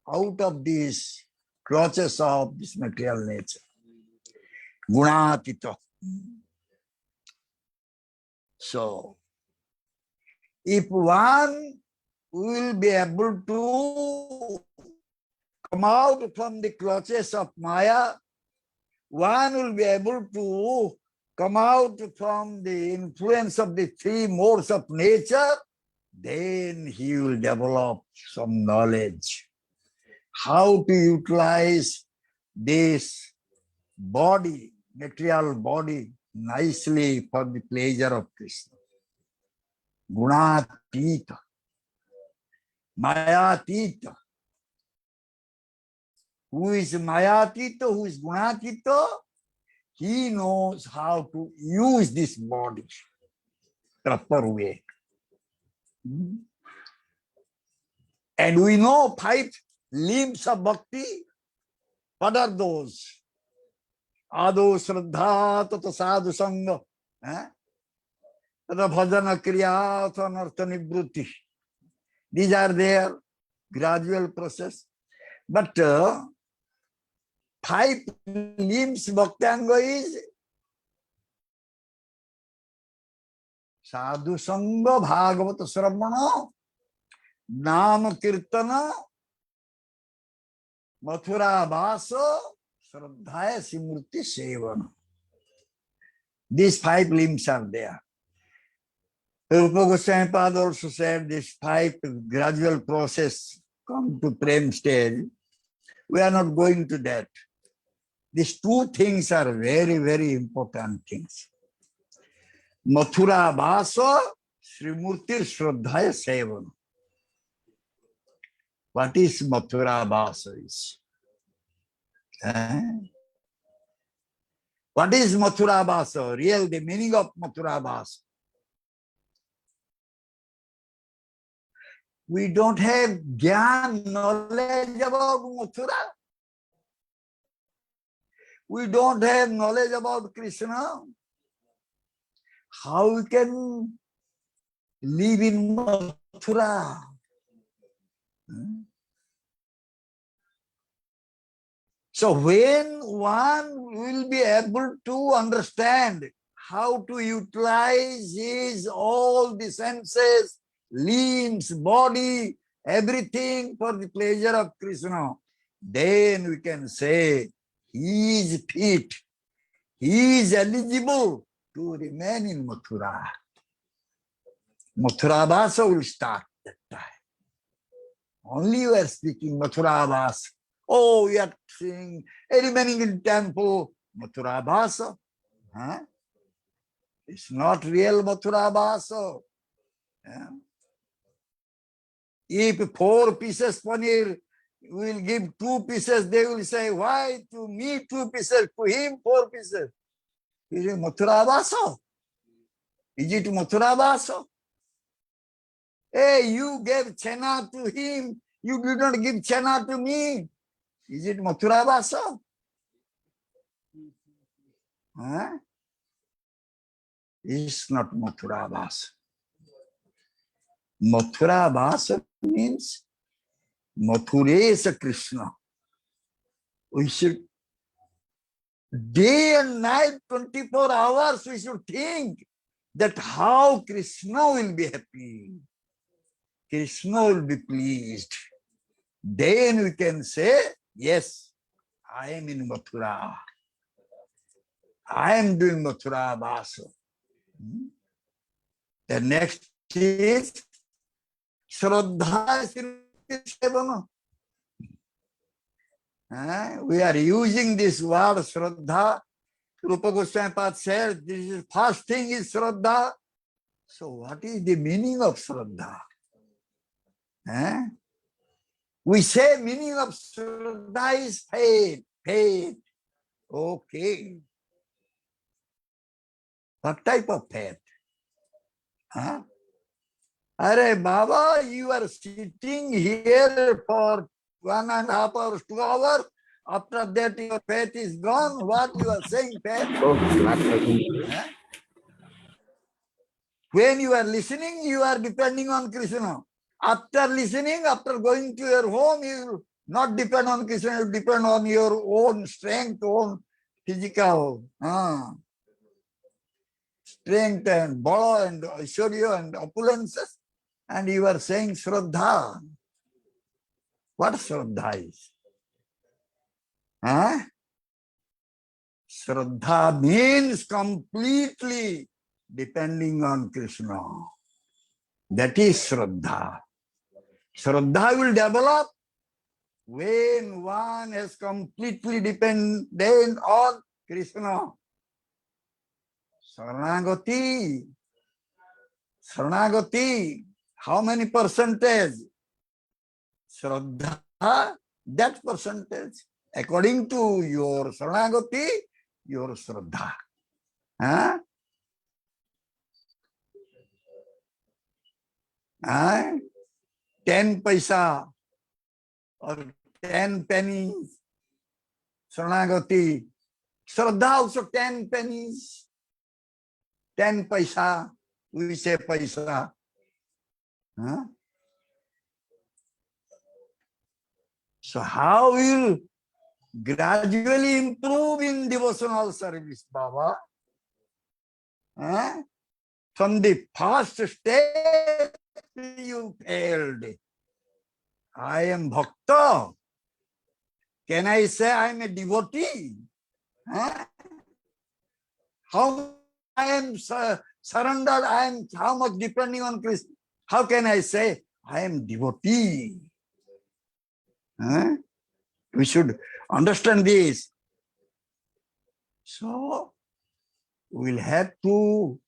S2: out of these clutches of this material nature. Gunatita. So, if one will be able to come out from the clutches of Maya, one will be able to come out from the influence of the three modes of nature, then he will develop some knowledge. How to utilize this body, material body, nicely for the pleasure of Krishna. Gunatita, Mayatita. Who is Mayatita, who is Gunatita? He knows how to use this body proper way. And we know 5 limbs of bhakti. What are those? Ado Shraddha Tata Sadhu Sangha. Tata Bhajana Kriya Tanartha Nivrutti. These are their gradual process. But 5 limbs Bhaktanga is Sadhu Sangha, Bhagavata Sravana, Nama Kirtana, Mathura Vasa, Shraddhaya Simurti Sevana. These 5 limbs are there. Rupa Goswami Pada also said this 5 gradual process come to Prem stage. We are not going to that. These 2 things are very, very important things. Mathura Vasa, Srimurti Shraddhaya Sevana. What is Mathura Vasa is? What is Mathura Vasa? Real, the meaning of Mathura Vasa. We don't have Gyan, knowledge about Mathura. We don't have knowledge about Krishna. How we can live in Mathura? So when one will be able to understand how to utilize his all the senses, limbs, body, everything for the pleasure of Krishna, then we can say he is fit, he is eligible to remain in Mathura. Mathura Vasa will start that time. Only you are speaking Mathura Vasa. Oh, you are seeing remaining in temple, Mathura Vasa. It's not real Mathura Vasa. If 4 pieces paneer will give 2 pieces, they will say, why to me 2 pieces, to him 4 pieces? Is it Mathura Vasa? Is it Mathura Vasa? Hey, you gave chena to him, you did not give chena to me. Is it Mathura Vasa? It's not Mathura Vasa. Mathura Vasa means Mathuresa Krishna. We should, day and night, 24 hours, we should think that how Krishna will be happy. Krishna will be pleased. Then we can say, yes, I am in Mathura. I am doing Mathura Vasa. The next is Shraddha Sevana. We are using this word Shraddha. Rupa Goswami Pad said, this is first thing is Shraddha. So what is the meaning of Shraddha? Eh? We say meaning of Shraddha is faith, faith. Okay. What type of faith? Huh? Arey Baba, you are sitting here for 1.5 hours, 2 hours. After that, your faith is gone. What you are saying, faith? Huh? When you are listening, you are depending on Krishna. After listening, after going to your home, you will not depend on Krishna, you depend on your own strength, own physical strength and bala and aishwarya and opulences. And you are saying Shraddha. What Shraddha is? Huh? Shraddha means completely depending on Krishna. That is Shraddha. Shraddha will develop when one is completely dependent on Krishna. Saranagati. Saranagati. How many percentage? Shraddha, that percentage. According to your Saranagati, your Shraddha. Huh? Huh? 10 paisa or 10 pennies. Saranagati. Shraddha also 10 pennies. 10 paisa. We say paisa. Huh? So how will gradually improve in devotional service, Baba? Huh? From the first step, you failed. I am bhakta. Can I say I am a devotee? Huh? How I am surrendered, I am how much depending on Krishna. How can I say I am devotee? Huh? We should understand this. So we'll have to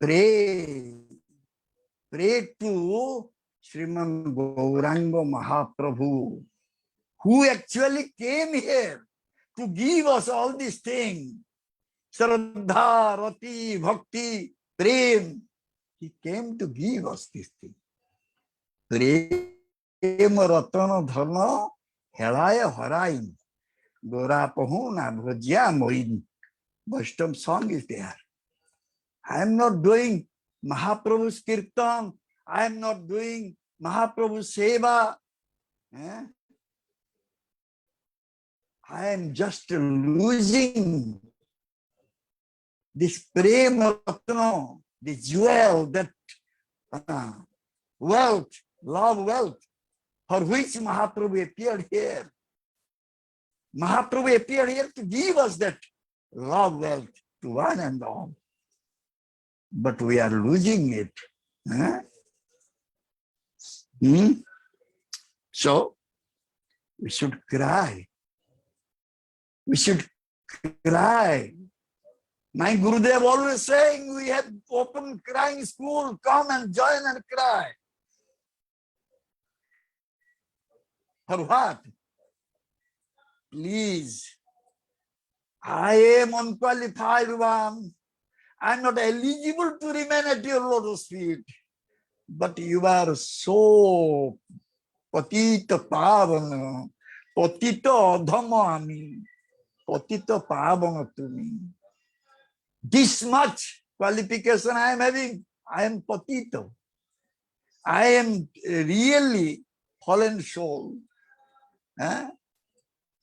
S2: pray to Sriman Gauranga Mahaprabhu, who actually came here to give us all these things. Shraddha, Rati, Bhakti, Prem. He came to give us these things. Prem Ratana Dharma Helaya Harain. Gora Pahuna Bhajya Moin. Vaishnav song is there. I am not doing Mahaprabhu's Kirtan. I am not doing Mahaprabhu's Seva. I am just losing this Prema Ratna, the jewel, that wealth, love wealth, for which Mahaprabhu appeared here. Mahaprabhu appeared here to give us that love wealth to one and all. But we are losing it. So, we should cry. We should cry. My Gurudev always saying, we have open crying school, come and join and cry. For what? Please, I am unqualified one. I am not eligible to remain at your lotus feet. But you are so patita pavana, patita dhamma, patita pavana to me. This much qualification I am having. I am patita. I am really fallen soul.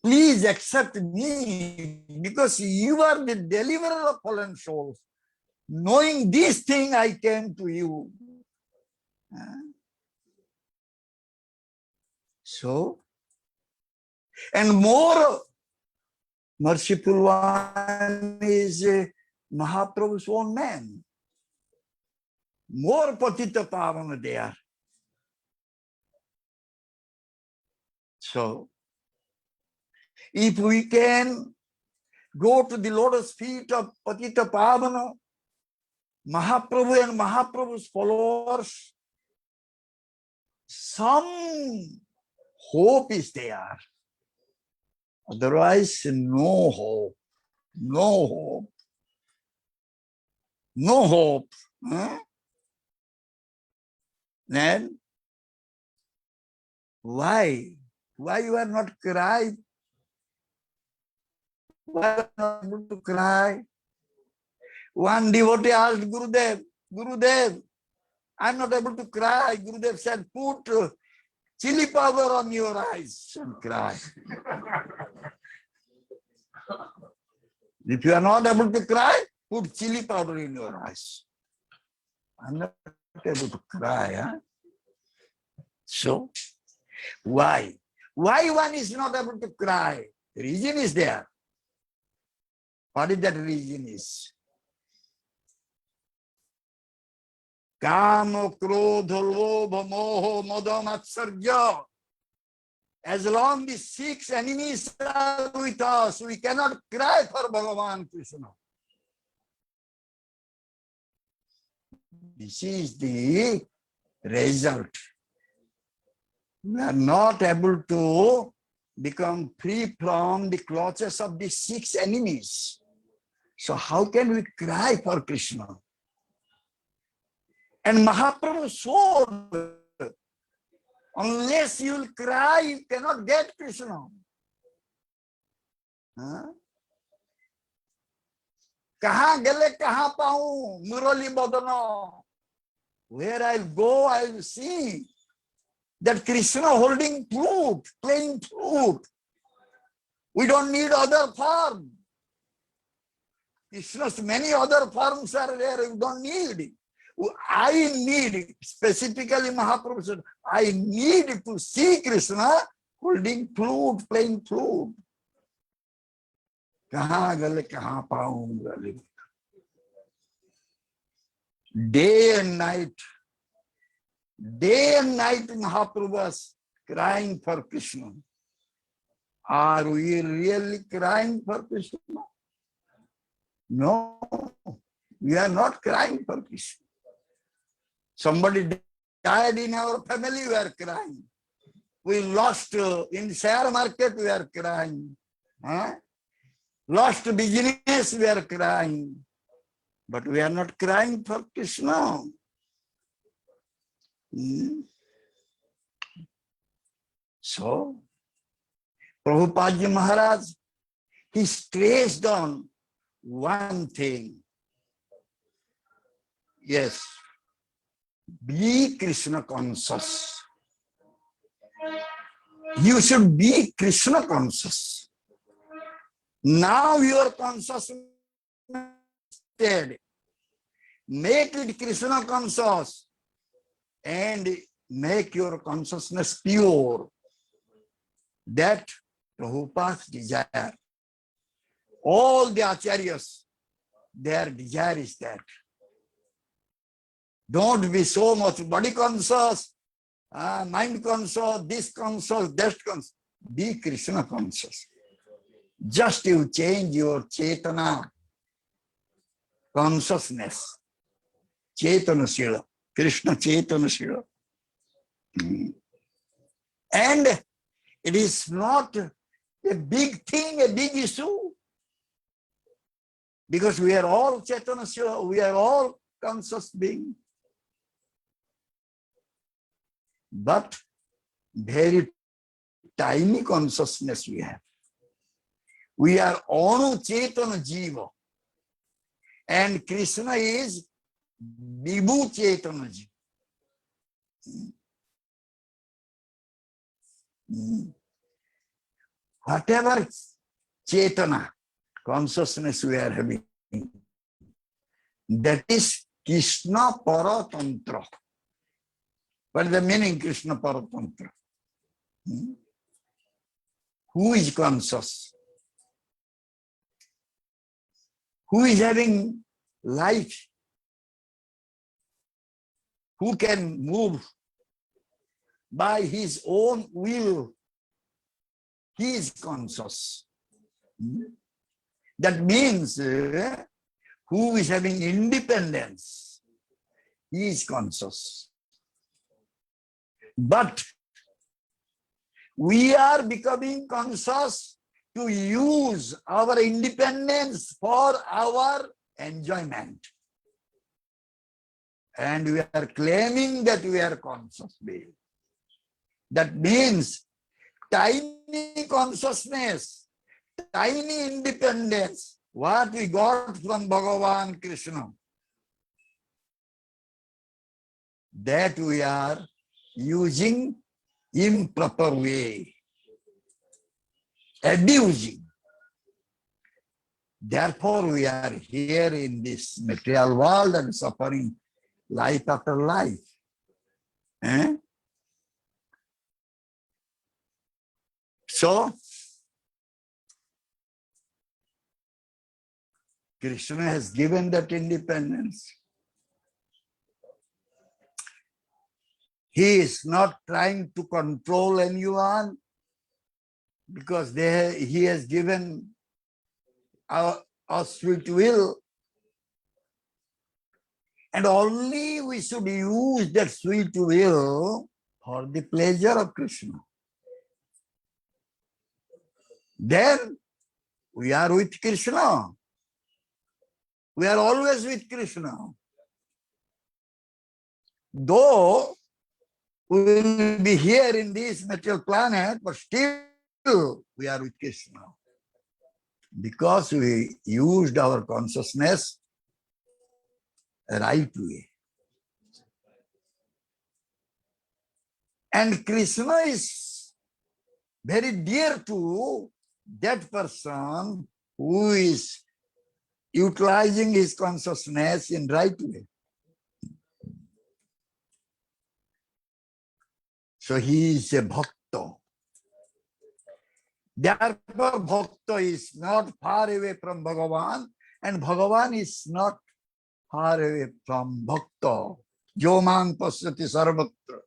S2: Please accept me because you are the deliverer of fallen souls. Knowing this thing, I came to you. So, and more merciful one is Mahaprabhu's own man. More patita pavana there. So, if we can go to the lotus feet of patita pavana, Mahaprabhu and Mahaprabhu's followers, some hope is there. Otherwise, no hope. No hope. No hope. Huh? Then, why? Why you are not crying? Why you are not able to cry? One devotee asked Gurudev, Gurudev, I'm not able to cry. Gurudev said, put chili powder on your eyes and cry. If you are not able to cry, put chili powder in your eyes. I'm not able to cry. Huh? So, why? Why one is not able to cry? The reason is there. What is that reason is? Kama, Krodha, Lobha, Moho, Mada, Matsarya. As long as these 6 enemies are with us, we cannot cry for Bhagavan Krishna. This is the result. We are not able to become free from the clutches of the 6 enemies. So how can we cry for Krishna? And Mahaprabhu showed, unless you will cry, you cannot get Krishna. Huh? Kaha gele kaha paun, murali badana. Where I'll go, I'll see that Krishna holding flute, playing flute. We don't need other form. Krishna's many other forms are there, we don't need. I need, specifically Mahaprabhu said, I need to see Krishna holding flute, playing flute. Kahan gale, kahan paunga. Day and night Mahaprabhu was crying for Krishna. Are we really crying for Krishna? No, we are not crying for Krishna. Somebody died in our family, we are crying. We lost in share market, we are crying. Huh? Lost business, we are crying. But we are not crying for Krishna. So, Prabhupada Maharaj, he stressed on one thing. Yes, be Krishna conscious. You should be Krishna conscious. Now your consciousness make it Krishna conscious and make your consciousness pure. That Prabhupada's desire. All the acharyas, their desire is that. Don't be so much body conscious, mind conscious, this conscious, that conscious. Be Krishna conscious. Just you change your Chetana consciousness. Chetana Shila. Krishna Chetana Shila. And it is not a big thing, a big issue. Because we are all Chetana Shila, we are all conscious beings. But very tiny consciousness we have. We are Anu Chetana Jiva. And Krishna is Vibhu Chetana Jiva. Whatever Chetana, consciousness we are having, that is Krishna Paratantra. What is the meaning Krishna Paratantra? Who is conscious? Who is having life? Who can move by his own will? He is conscious. That means who is having independence, he is conscious. But we are becoming conscious to use our independence for our enjoyment. And we are claiming that we are conscious being. That means tiny consciousness, tiny independence, what we got from Bhagavan Krishna, that we are using improper way, abusing. Therefore, we are here in this material world and suffering life after life. So, Krishna has given that independence. He is not trying to control anyone because he has given our sweet will. And only we should use that sweet will for the pleasure of Krishna. Then we are with Krishna. We are always with Krishna. Though we will be here in this material planet, but still we are with Krishna. Because we used our consciousness right way. And Krishna is very dear to that person who is utilizing his consciousness in right way. So he is a bhakta. Therefore, bhakta is not far away from Bhagavan, and Bhagavan is not far away from bhakta. Jomang pasyati sarvatra.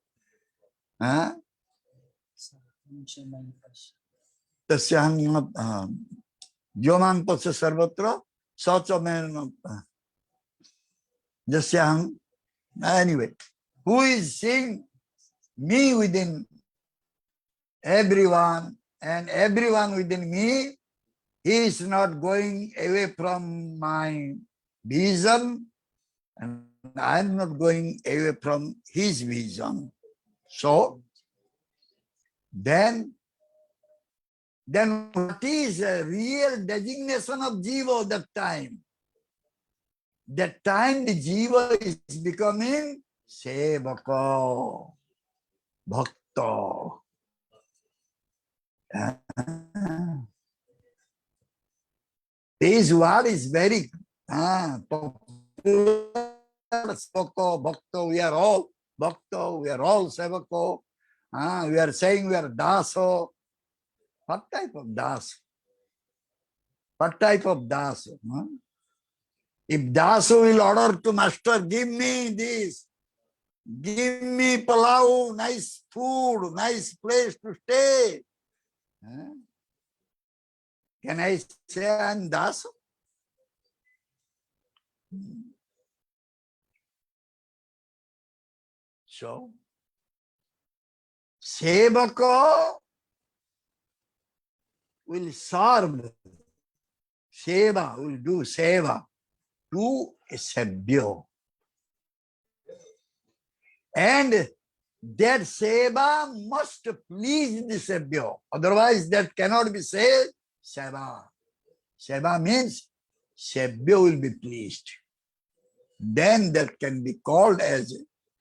S2: Tasyang Jomang pasyati sarvatra. Sachamen. Jasyang. Anyway, who is seeing me within everyone and everyone within me, he is not going away from my vision and I am not going away from his vision. So, then what is a real designation of Jiva that time? That time the Jiva is becoming Sevaka, Bhakta. This word is very popular. Sevaka, Bhakta, we are all Bhakta, we are all Sevaka. We are saying we are Dasa. What type of Dasa? What type of Dasa? If Dasa will order to master, give me this, give me palau, nice food, nice place to stay. Can I say I'm Dasa? So, Sevaka will serve, Seva will do Seva to a Sabhya. And that Seva must please the Sabhya. Otherwise, that cannot be said Seva. Seva means Sabhya will be pleased. Then that can be called as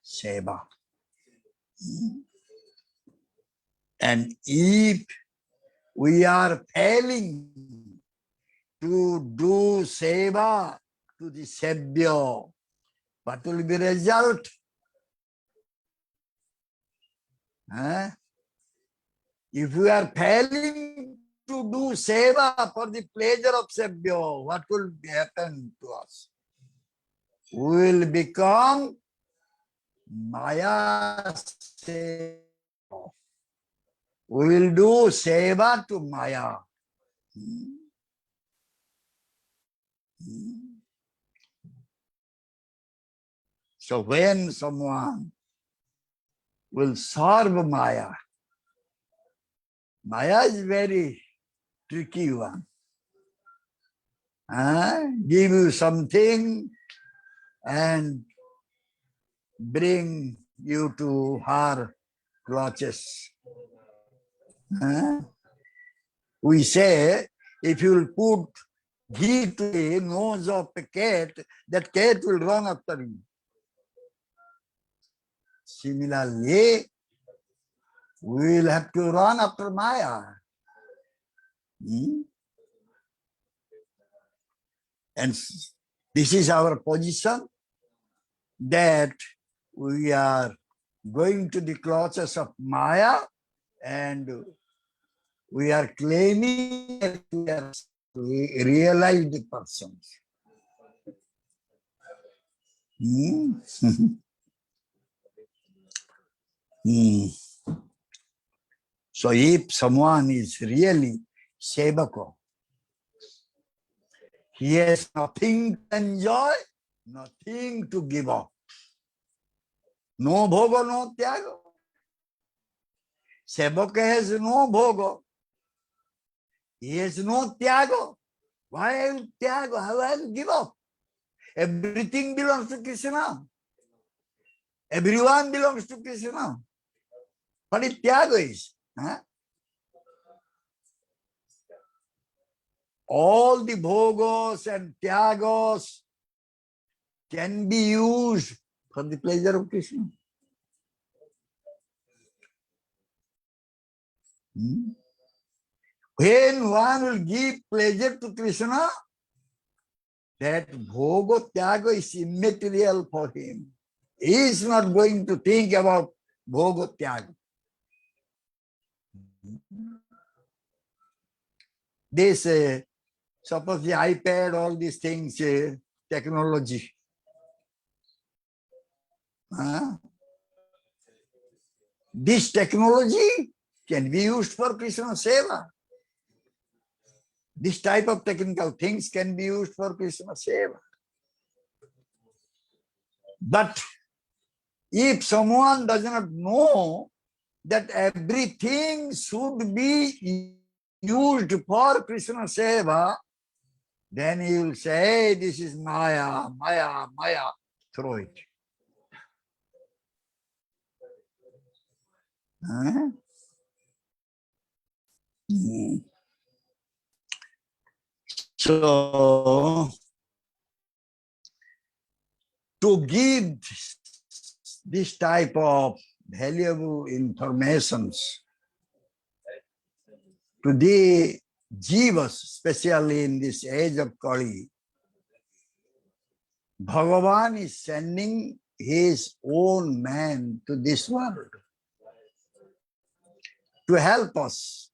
S2: Seva. And if we are failing to do Seva to the Sabhya, what will be the result? If we are failing to do Seva for the pleasure of Sabhya, what will happen to us? We will become Maya Seva. We will do Seva to Maya. So when someone will serve Maya, Maya is very tricky one. Give you something and bring you to her clutches. We say, if you will put ghee to the nose of a cat, that cat will run after you. Similarly, we will have to run after Maya. And this is our position, that we are going to the clutches of Maya and we are claiming that we are realized persons. So if someone is really sevako, he has nothing to enjoy, nothing to give up. No bhoga, no tyaga. Sevaka has no bhoga. He has no tyaga. Why tyaga? How will give up? Everything belongs to Krishna. Everyone belongs to Krishna. What is tyaga is? All the bhogos and tyagos can be used for the pleasure of Krishna. When one will give pleasure to Krishna, that bhoga tyaga is immaterial for him. He is not going to think about bhoga tyaga. This, suppose the iPad, all these things, technology. This technology can be used for Krishna Seva. This type of technical things can be used for Krishna Seva. But if someone does not know that everything should be used for Krishna Seva, then he will say, hey, this is Maya, Maya, Maya. Throw it. So, to give this type of valuable informations to the jivas, especially in this age of Kali, Bhagavan is sending his own man to this world to help us.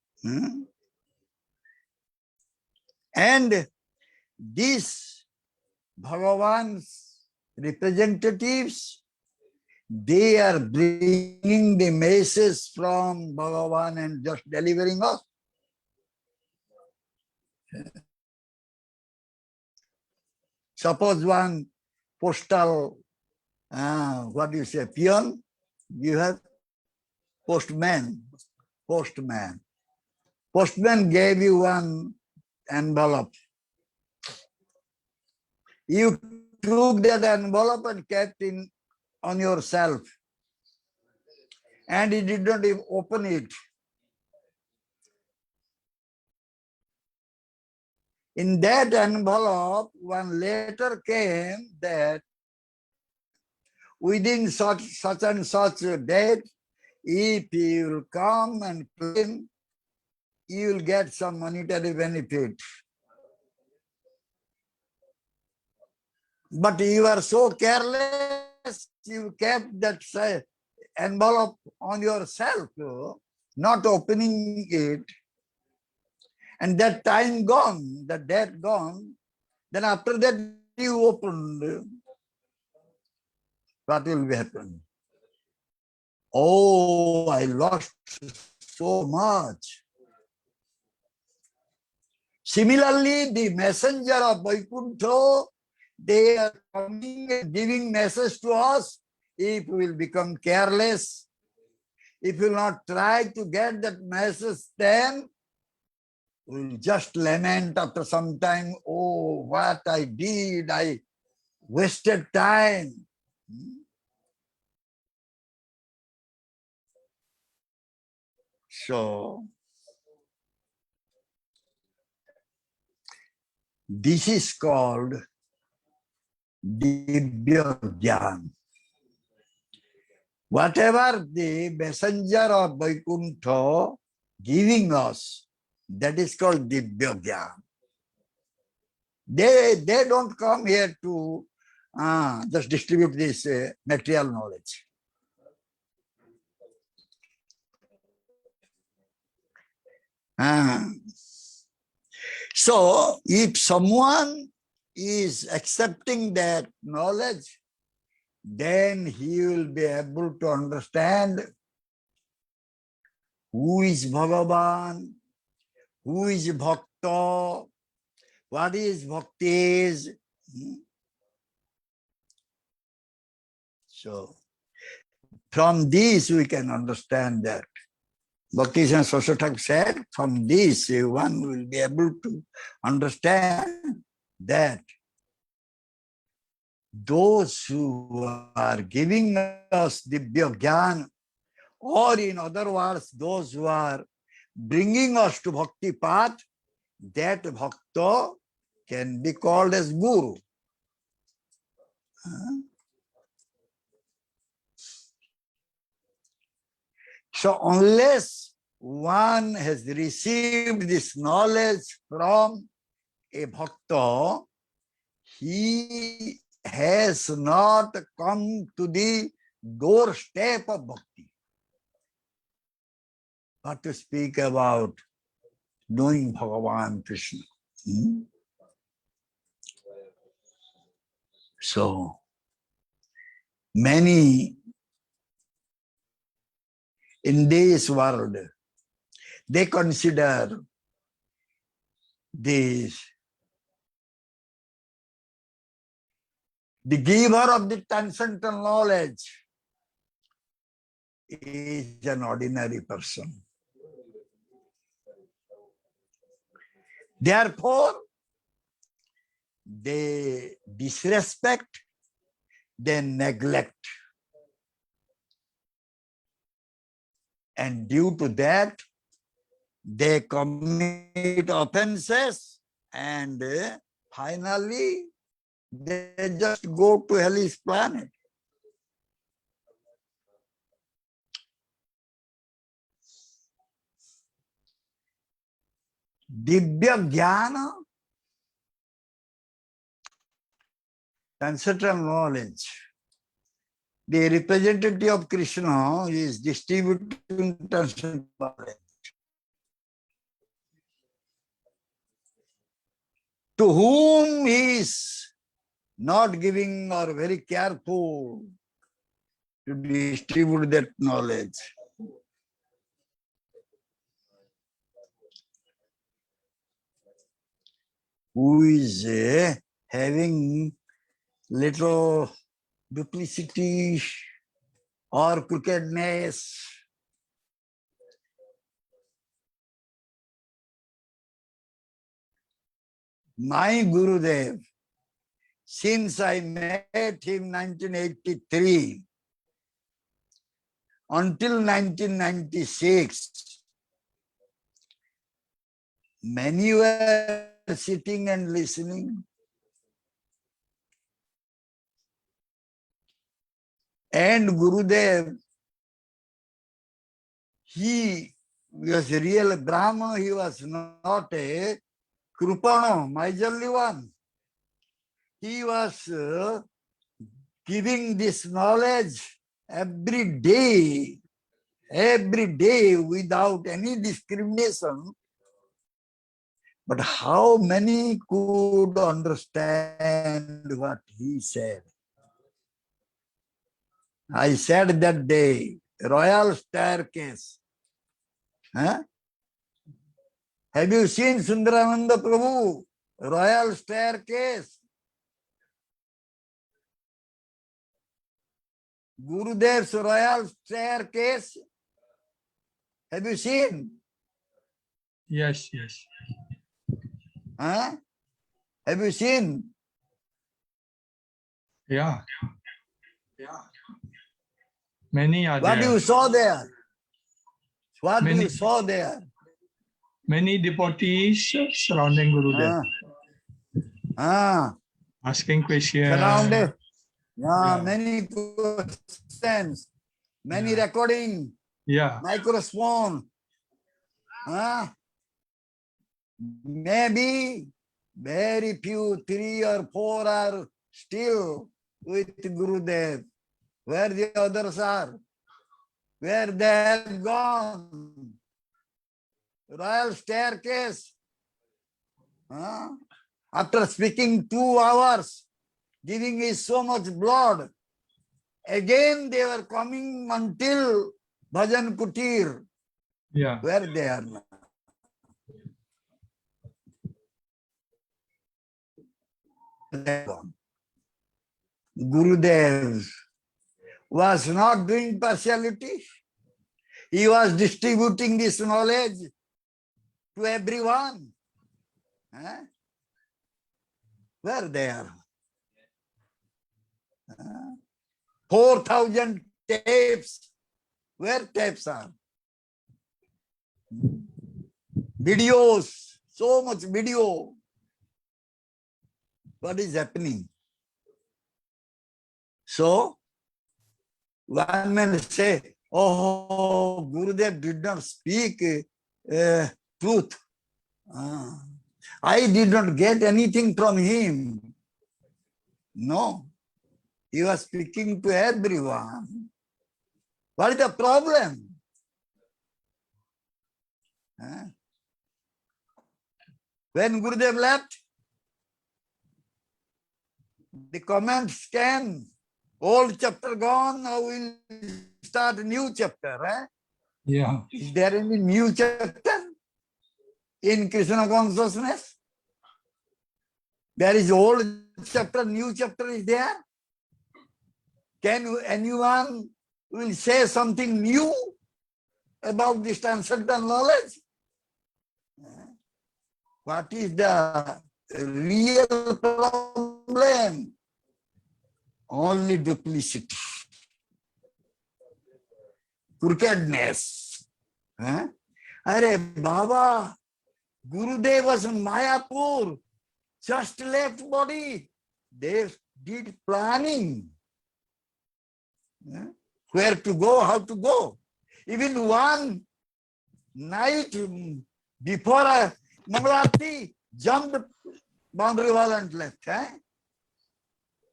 S2: And these Bhagavan's representatives, they are bringing the message from Bhagavan and just delivering us. Suppose one postal, what do you say, peon? You have postman. Postman gave you one envelope. You took that envelope and kept it on yourself. And he did not even open it. In that envelope, one letter came that within such and such a date, if you will come and claim, you will get some monetary benefit. But you are so careless, you kept that envelope on yourself, not opening it. And that time gone, that date gone, then after that you opened, what will happen? Oh, I lost so much. Similarly, the messenger of Vaikuntha They are coming and giving message to us. If we will become careless, if we will not try to get that message, then we will just lament after some time, oh, what I did, I wasted time. So, this is called Divya Gyan. Whatever the messenger of Vaikuntha giving us, that is called Divya Gyan. They don't come here to just distribute this material knowledge. So, if someone is accepting that knowledge, then he will be able to understand who is Bhagavan, who is Bhakta, what is Bhakti is. So, from this we can understand that. Bhakti Saraswati said, from this one will be able to understand that those who are giving us Divya Gyan, or in other words, those who are bringing us to Bhakti path, that Bhakta can be called as Guru. So unless one has received this knowledge from a Bhakta, he has not come to the doorstep of Bhakti. Not to speak about knowing Bhagavan Krishna. So, many in this world, they consider this, the giver of the transcendental knowledge is an ordinary person. Therefore, they disrespect, they neglect. And due to that, they commit offenses and finally they just go to hellish planet. Divya Jnana, transcendental knowledge. The representative of Krishna is distributing transcendental knowledge. To whom he is not giving or very careful to distribute that knowledge. Who is having little duplicity or crookedness. My Gurudev, since I met him 1983 until 1996, many were sitting and listening. And Gurudev, he was a real Brahma, he was not a Krupana, miserly one. He was giving this knowledge every day without any discrimination. But how many could understand what he said? I said that day, royal staircase. Huh? Have you seen Sundarananda Prabhu? Royal staircase. Gurudev's royal staircase. Have you seen?
S3: Yes, yes.
S2: Huh? Have you seen?
S3: Yeah. Many are
S2: What
S3: there.
S2: you saw there? What
S3: Many,
S2: you saw there?
S3: many devotees surrounding Gurudev, asking questions.
S2: Surrounded. Yeah,
S3: Yeah.
S2: many questions, many
S3: Yeah.
S2: recording,
S3: Yeah.
S2: microphone. Maybe very few, 3 or 4 are still with Gurudev. Where the others are? Where they have gone? Royal staircase. After speaking 2 hours, giving is so much blood. Again they were coming until Bhajan Kutir.
S3: Yeah.
S2: Where they are now. Gurudev was not doing partiality. He was distributing this knowledge to everyone. Where they are. 4,000 tapes. Where tapes are? Videos. So much video. What is happening? So, one man say, oh, Gurudev did not speak truth. I did not get anything from him. No. He was speaking to everyone. What is the problem? When Gurudev left, the comments came. Old chapter gone, now we'll start a new chapter.
S3: Yeah.
S2: Is there any new chapter in Krishna consciousness? There is old chapter, new chapter is there. Can anyone will say something new about this transcendental knowledge? What is the real problem? Only duplicity, crookedness. Arey Baba, Gurudev was in Mayapur, just left body. They did planning. Where to go, how to go. Even one night before Mangalarti, jumped the boundary wall and left.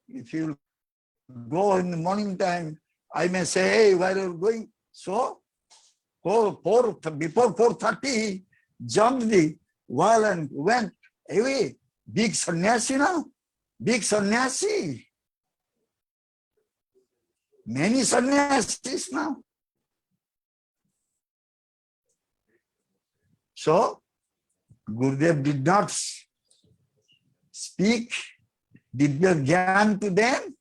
S2: If you go in the morning time, I may say, hey, where are you going? So, before 4:30, jumped the wall and went away. Big sannyasi now. Big sannyasi. Many sannyasis now. So, Gurudev did not speak Divya Gyan to them.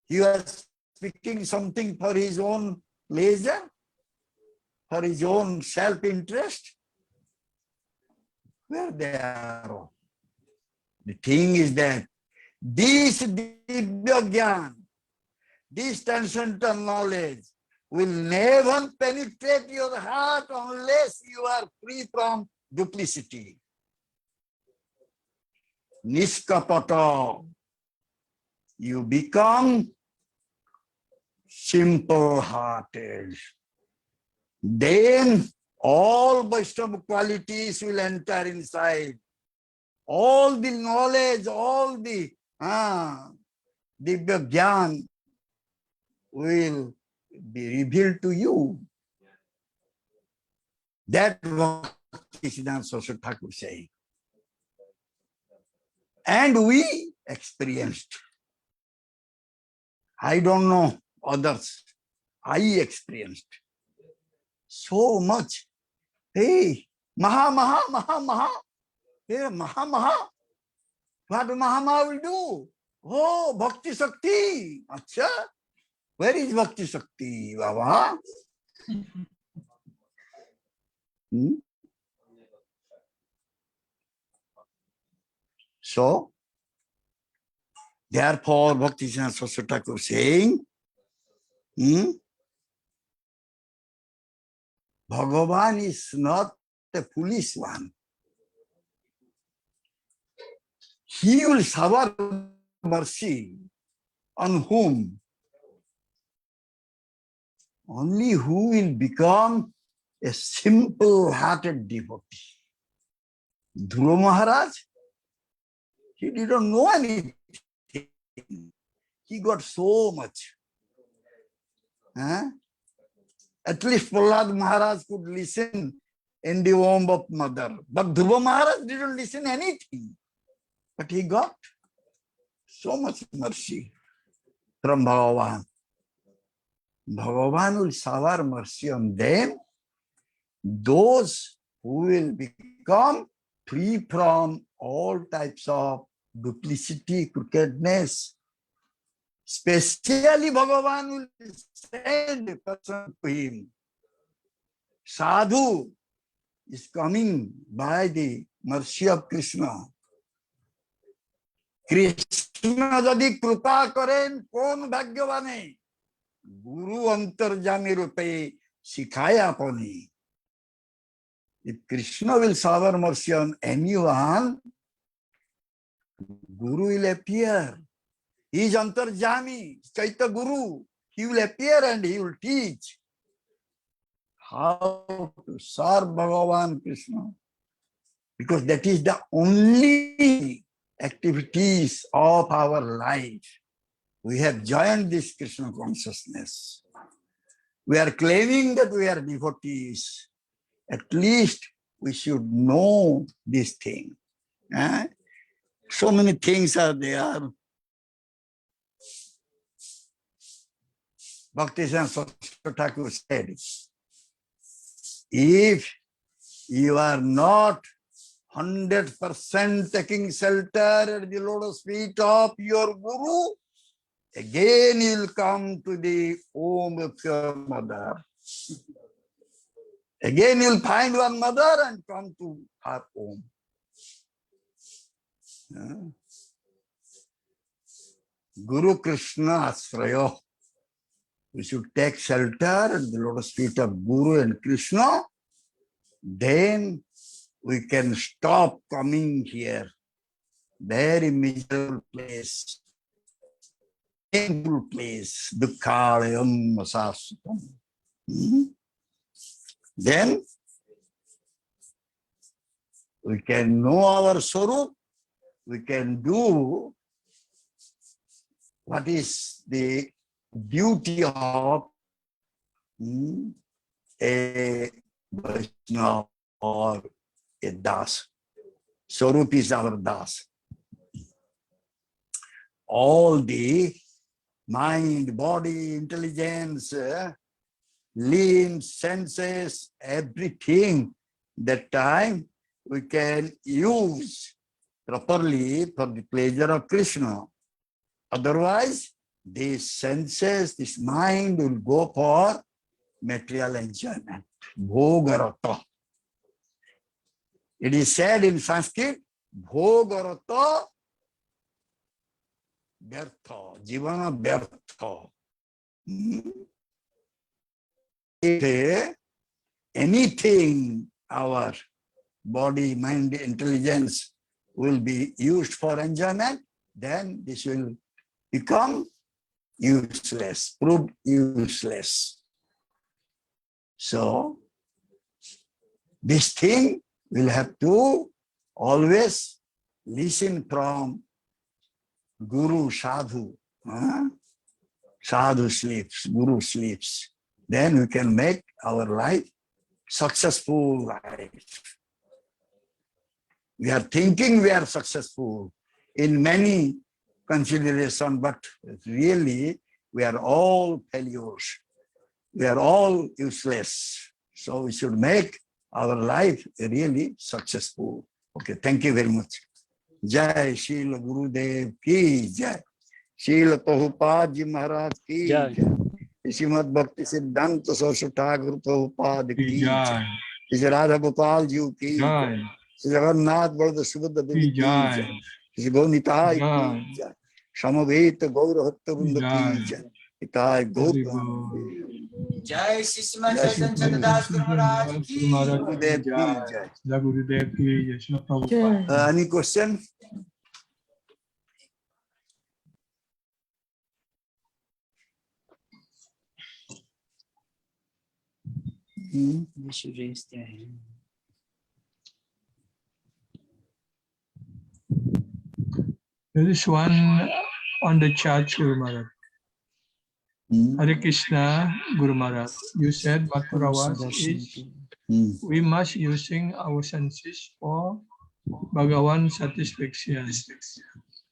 S2: He was speaking something for his own pleasure, for his own self-interest. Where they are. The thing is that this Divya Gyan, this transcendental knowledge will never penetrate your heart unless you are free from duplicity. Niskapata. You become simple-hearted. Then all Vaishnava qualities will enter inside. All the knowledge, all the Divya Gyan will be revealed to you. That what Krishna Saraswati Thakur saying. And we experienced. I don't know others. I experienced so much. Hey, Maha. Hey, Maha. What Maha will do? Oh, Bhakti Shakti. Acha, where is Bhakti Shakti, Baba? So, therefore, Bhakti Saraswati Thakur saying, Bhagavan is not a foolish one. He will shower mercy on whom? Only who will become a simple-hearted devotee. Dhruva Maharaj, he didn't know anything. He got so much. At least Prahlad Maharaj could listen in the womb of mother. But Dhruva Maharaj didn't listen anything. But he got so much mercy from Bhagavan. Bhagavan will shower mercy on them, those who will become free from all types of duplicity, crookedness. Especially Bhagavan will send a person to him. Sadhu is coming by the mercy of Krishna. Krishna jodi krupa karen, kon bhagyavane? Guru antarjami rupe sikhaya apani. If Krishna will shower mercy on anyone, Guru will appear. He is antarjami, Chaitya Guru. He will appear and he will teach how to serve Bhagavan Krishna. Because that is the only activities of our life. We have joined this Krishna consciousness. We are claiming that we are devotees. At least we should know this thing. So many things are there. Bhakti Saraswati Thakur said, if you are not 100% taking shelter at the lotus feet of your Guru, again you will come to the womb of your mother. Again you will find one mother and come to her womb. Guru Krishna Asrayo. We should take shelter at the lotus feet of Guru and Krishna. Then we can stop coming here. Very miserable place. Painful place. Dukkhalayam asasutam. Then we can know our Swarup. We can do what is the duty of a Vaishnava or a Das. Swarup is our Das. All the mind, body, intelligence, limbs, senses, everything, that time we can use properly for the pleasure of Krishna. Otherwise, these senses, this mind will go for material enjoyment. Bhogarata. It is said in Sanskrit, Bhogarata Vyartha, Jivana Vyartha. If anything, our body, mind, intelligence will be used for enjoyment, then this will become useless, proved useless. So, this thing will have to always listen from Guru, Sadhu. Sadhu sleeps, Guru sleeps. Then we can make our life successful life. We are thinking we are successful in many considerations, but really we are all failures. We are all useless. So we should make our life really successful. Okay, thank you very much. Jai Srila Gurudev ki Jai. शील प्रभुपाद जी महाराज की जय। श्रीमद भक्ति सिद्धांत सरस्वती ठाकुर प्रभुपाद की जय। श्री राधा गोपाल जी की जय। श्री जगन्नाथ बलदेव सुभद्रा देवी की जय। श्री गौनिताय की जय। समवेत गौर भक्त वृंद की जय। हिताय गौर जय श्री श्रीमद चैतन्य दास महाराज की गुरुदेव की जय।
S3: गुरुदेव की जय।
S2: Any question?
S4: We should raise their hand.
S3: There is one on the chat, Guru Maharaj. Hare Krishna, Guru Maharaj. You said Mathuravas is we must using our senses for Bhagavan satisfaction.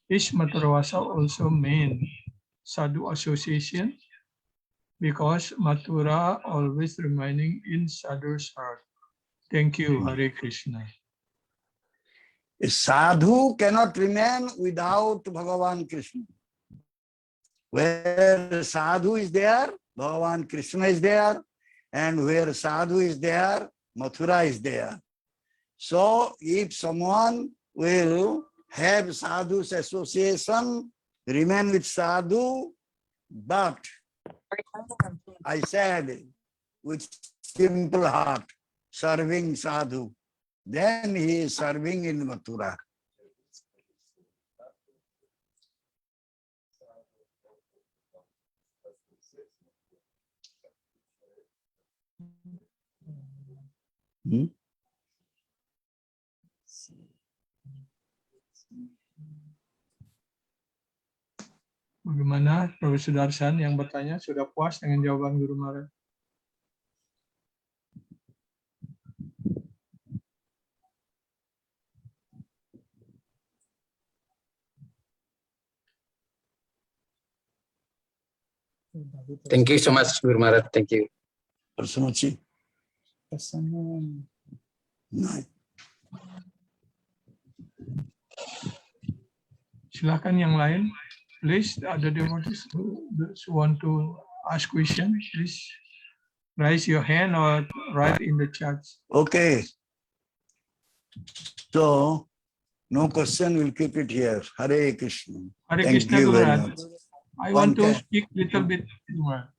S3: Is Mathuravasa also mean sadhu association? Because Mathura always remaining in sadhu's heart. Thank you, Hare Krishna.
S2: A sadhu cannot remain without Bhagavan Krishna. Where sadhu is there, Bhagavan Krishna is there, and where sadhu is there, Mathura is there. So if someone will have sadhu's association, remain with sadhu, but I said with simple heart, serving sadhu, then he is serving in Mathura.
S3: Bagaimana Profesor Darsan yang bertanya sudah puas dengan jawaban Guru Maharaj?
S4: Thank you so much, Guru Maharaj. Thank you.
S2: Personachi? No.
S3: Silakan yang lain. Please, the devotees who want to ask question, please raise your hand or write in the chat.
S2: Okay. So, no question, we'll keep it here. Hare Krishna.
S3: Hare
S2: Thank
S3: Krishna,
S2: you
S3: Guru
S2: very
S3: Maharaj.
S2: much.
S3: I want to speak little bit more.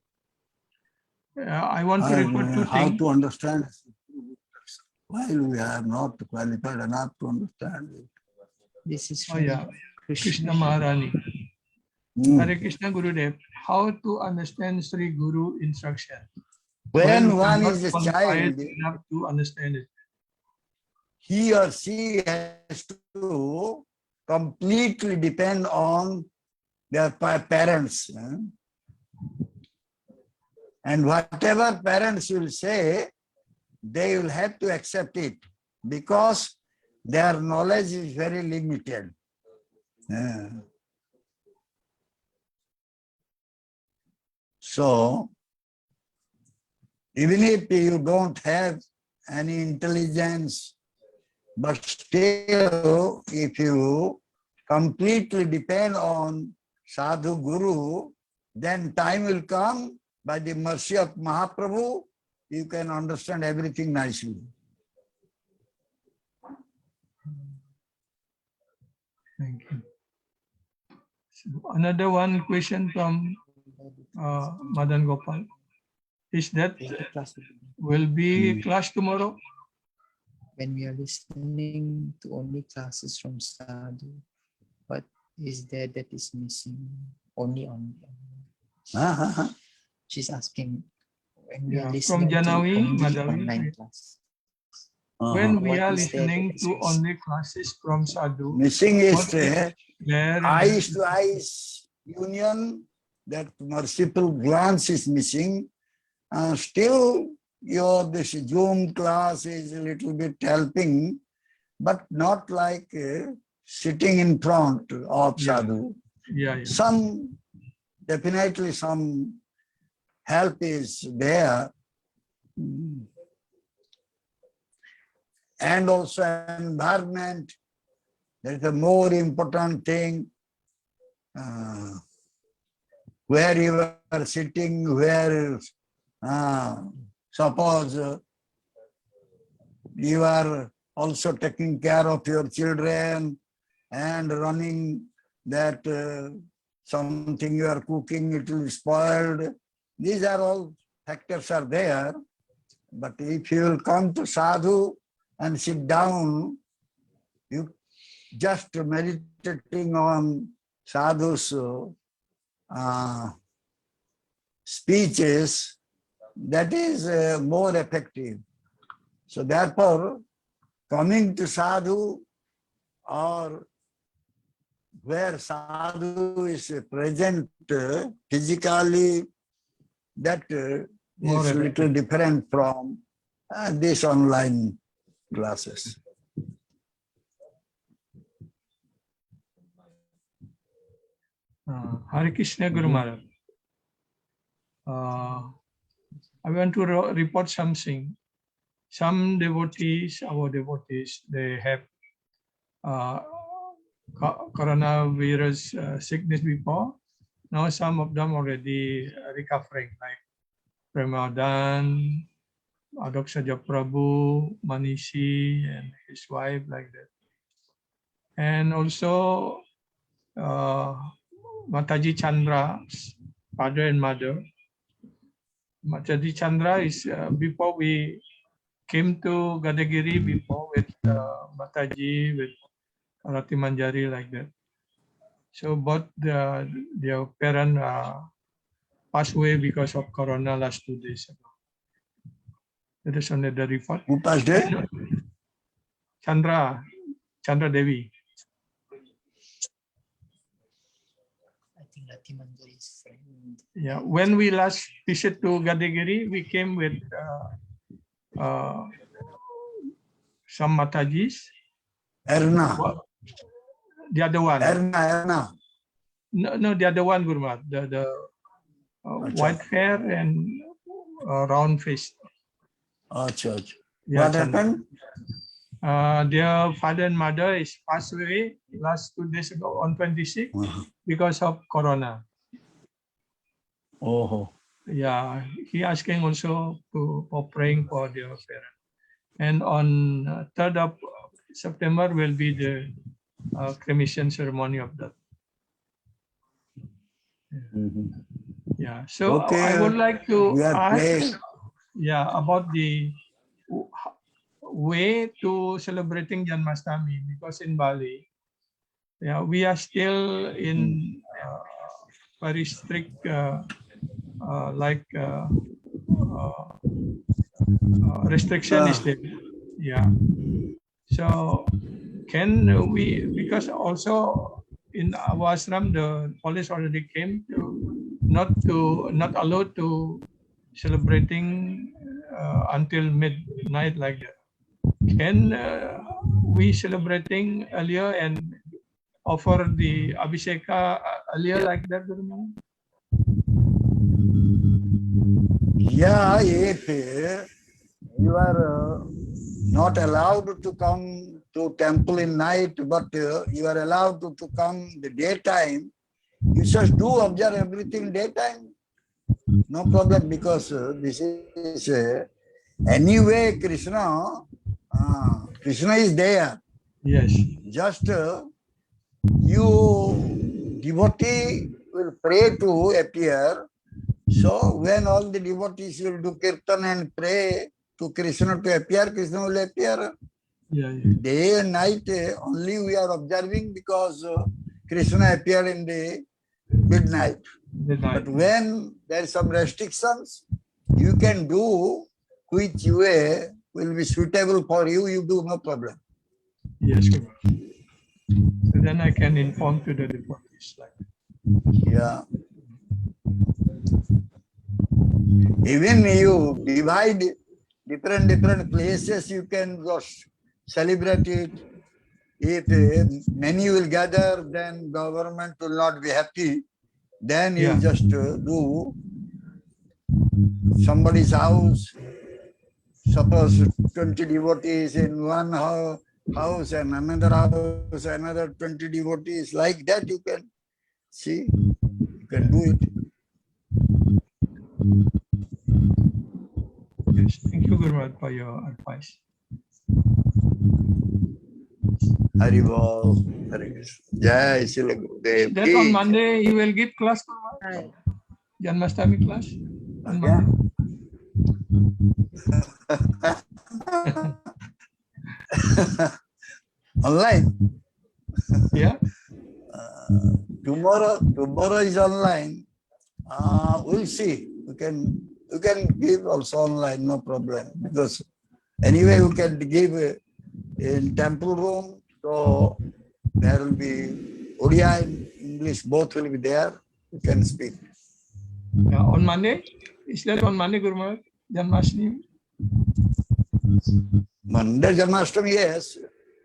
S3: I want to refer to
S2: how
S3: things.
S2: to understand? While we are not qualified enough to understand it.
S4: This is
S3: Krishna Maharani. Hare Krishna Gurudev. How to understand Sri Guru instruction?
S2: When one is a child,
S3: enough to understand it.
S2: He or she has to completely depend on their parents. And whatever parents will say, they will have to accept it because their knowledge is very limited. So, even if you don't have any intelligence, but still, if you completely depend on Sadhu Guru, then time will come, by the mercy of Mahaprabhu, you can understand everything nicely.
S3: Thank you. So another one question from Madan Gopal. Is that will be class tomorrow?
S4: When we are listening to only classes from Sadhu, what is there that is missing? Only. She's asking, when we are listening
S3: from Janawi,
S4: to only
S3: Madhavi,
S4: online class.
S3: When we are listening to only classes from Sadhu,
S2: missing is eyes to eyes union, that merciful glance is missing. Still, this Zoom class is a little bit helping, but not like sitting in front of Sadhu. Definitely some help is there. And also environment, that is a more important thing. where you are sitting, where suppose you are also taking care of your children and running that something you are cooking, it will be spoiled. These are all factors are there. But if you will come to sadhu and sit down, you just meditating on sadhu's speeches, that is more effective. So therefore, coming to sadhu or where sadhu is present physically, that is a little different from these online classes.
S3: Hare Krishna Guru Maharaj. I want to report something. Some devotees, our devotees, they have coronavirus sickness before. Now some of them already recovering, like Pramadan, Adok Saja Prabhu, Manishi, and his wife, like that. And also Mataji Chandra's father and mother. Mataji Chandra is before we came to Gadagiri before with Mataji, with Rati Manjari, like that. So both their parents passed away because of Corona last 2 days ago. That is only the report.
S2: Who passed away?
S3: Chandra Devi.
S4: I think Rati Manjari's friend.
S3: Yeah, when we last visit to Gadagiri, we came with some Matajis.
S2: Erna.
S3: The other one.
S2: Erna.
S3: No, the other one, Guru Maharaj. The white hair and round face.
S2: Yeah, what happened?
S3: Their father and mother is passed away last 2 days ago on 26 because of Corona.
S2: Oh.
S3: Yeah, he asking also for praying for their parents. And on 3rd of September will be the cremation ceremony of that. Yeah, so
S2: okay.
S3: I would like to ask
S2: placed.
S3: about the way to celebrating Janmashtami, because in Bali, we are still in very strict restriction is there. Yeah. So can we, because also in our ashram the police already came to not allowed to celebrating until midnight, like that. Can we celebrating earlier and offer the Abhisheka earlier, like that, Guru Maharaj?
S2: Yeah, if you are not allowed to come to temple in night, but you are allowed to come the daytime, you just do observe everything daytime. No problem, because this is anyway Krishna is there.
S3: Yes.
S2: Just you devotee will pray to appear. So when all the devotees will do kirtan and pray to Krishna to appear, Krishna will appear.
S3: Yeah.
S2: Day and night only we are observing, because Krishna appeared in the midnight. But when there are some restrictions, you can do which way will be suitable for you, you do, no problem.
S3: Yes, Guru. So then I can inform to the devotees.
S2: Yeah. Even you divide different places, you can just celebrate it. If many will gather, then government will not be happy. Then you just do somebody's house. Suppose 20 devotees in one house and another house, another 20 devotees. Like that you can see, you can do it.
S3: Yes, thank you, Guru Maharaj, for your advice.
S2: Haribol, Hare Krishna. Jai Srila Gurudev.
S3: That on Monday you will give class, Guru Maharaj? Janmashtami class on Monday.
S2: Online.
S3: Yeah.
S2: Tomorrow is online. We'll see. You can give also online, no problem. Because anyway, you can give in temple room, so there will be Odia and English, both will be there. You can speak.
S3: Yeah, on Monday? Is that on Monday, Guru Maharaj? Janmashtami?
S2: Monday Janmashtami, yes.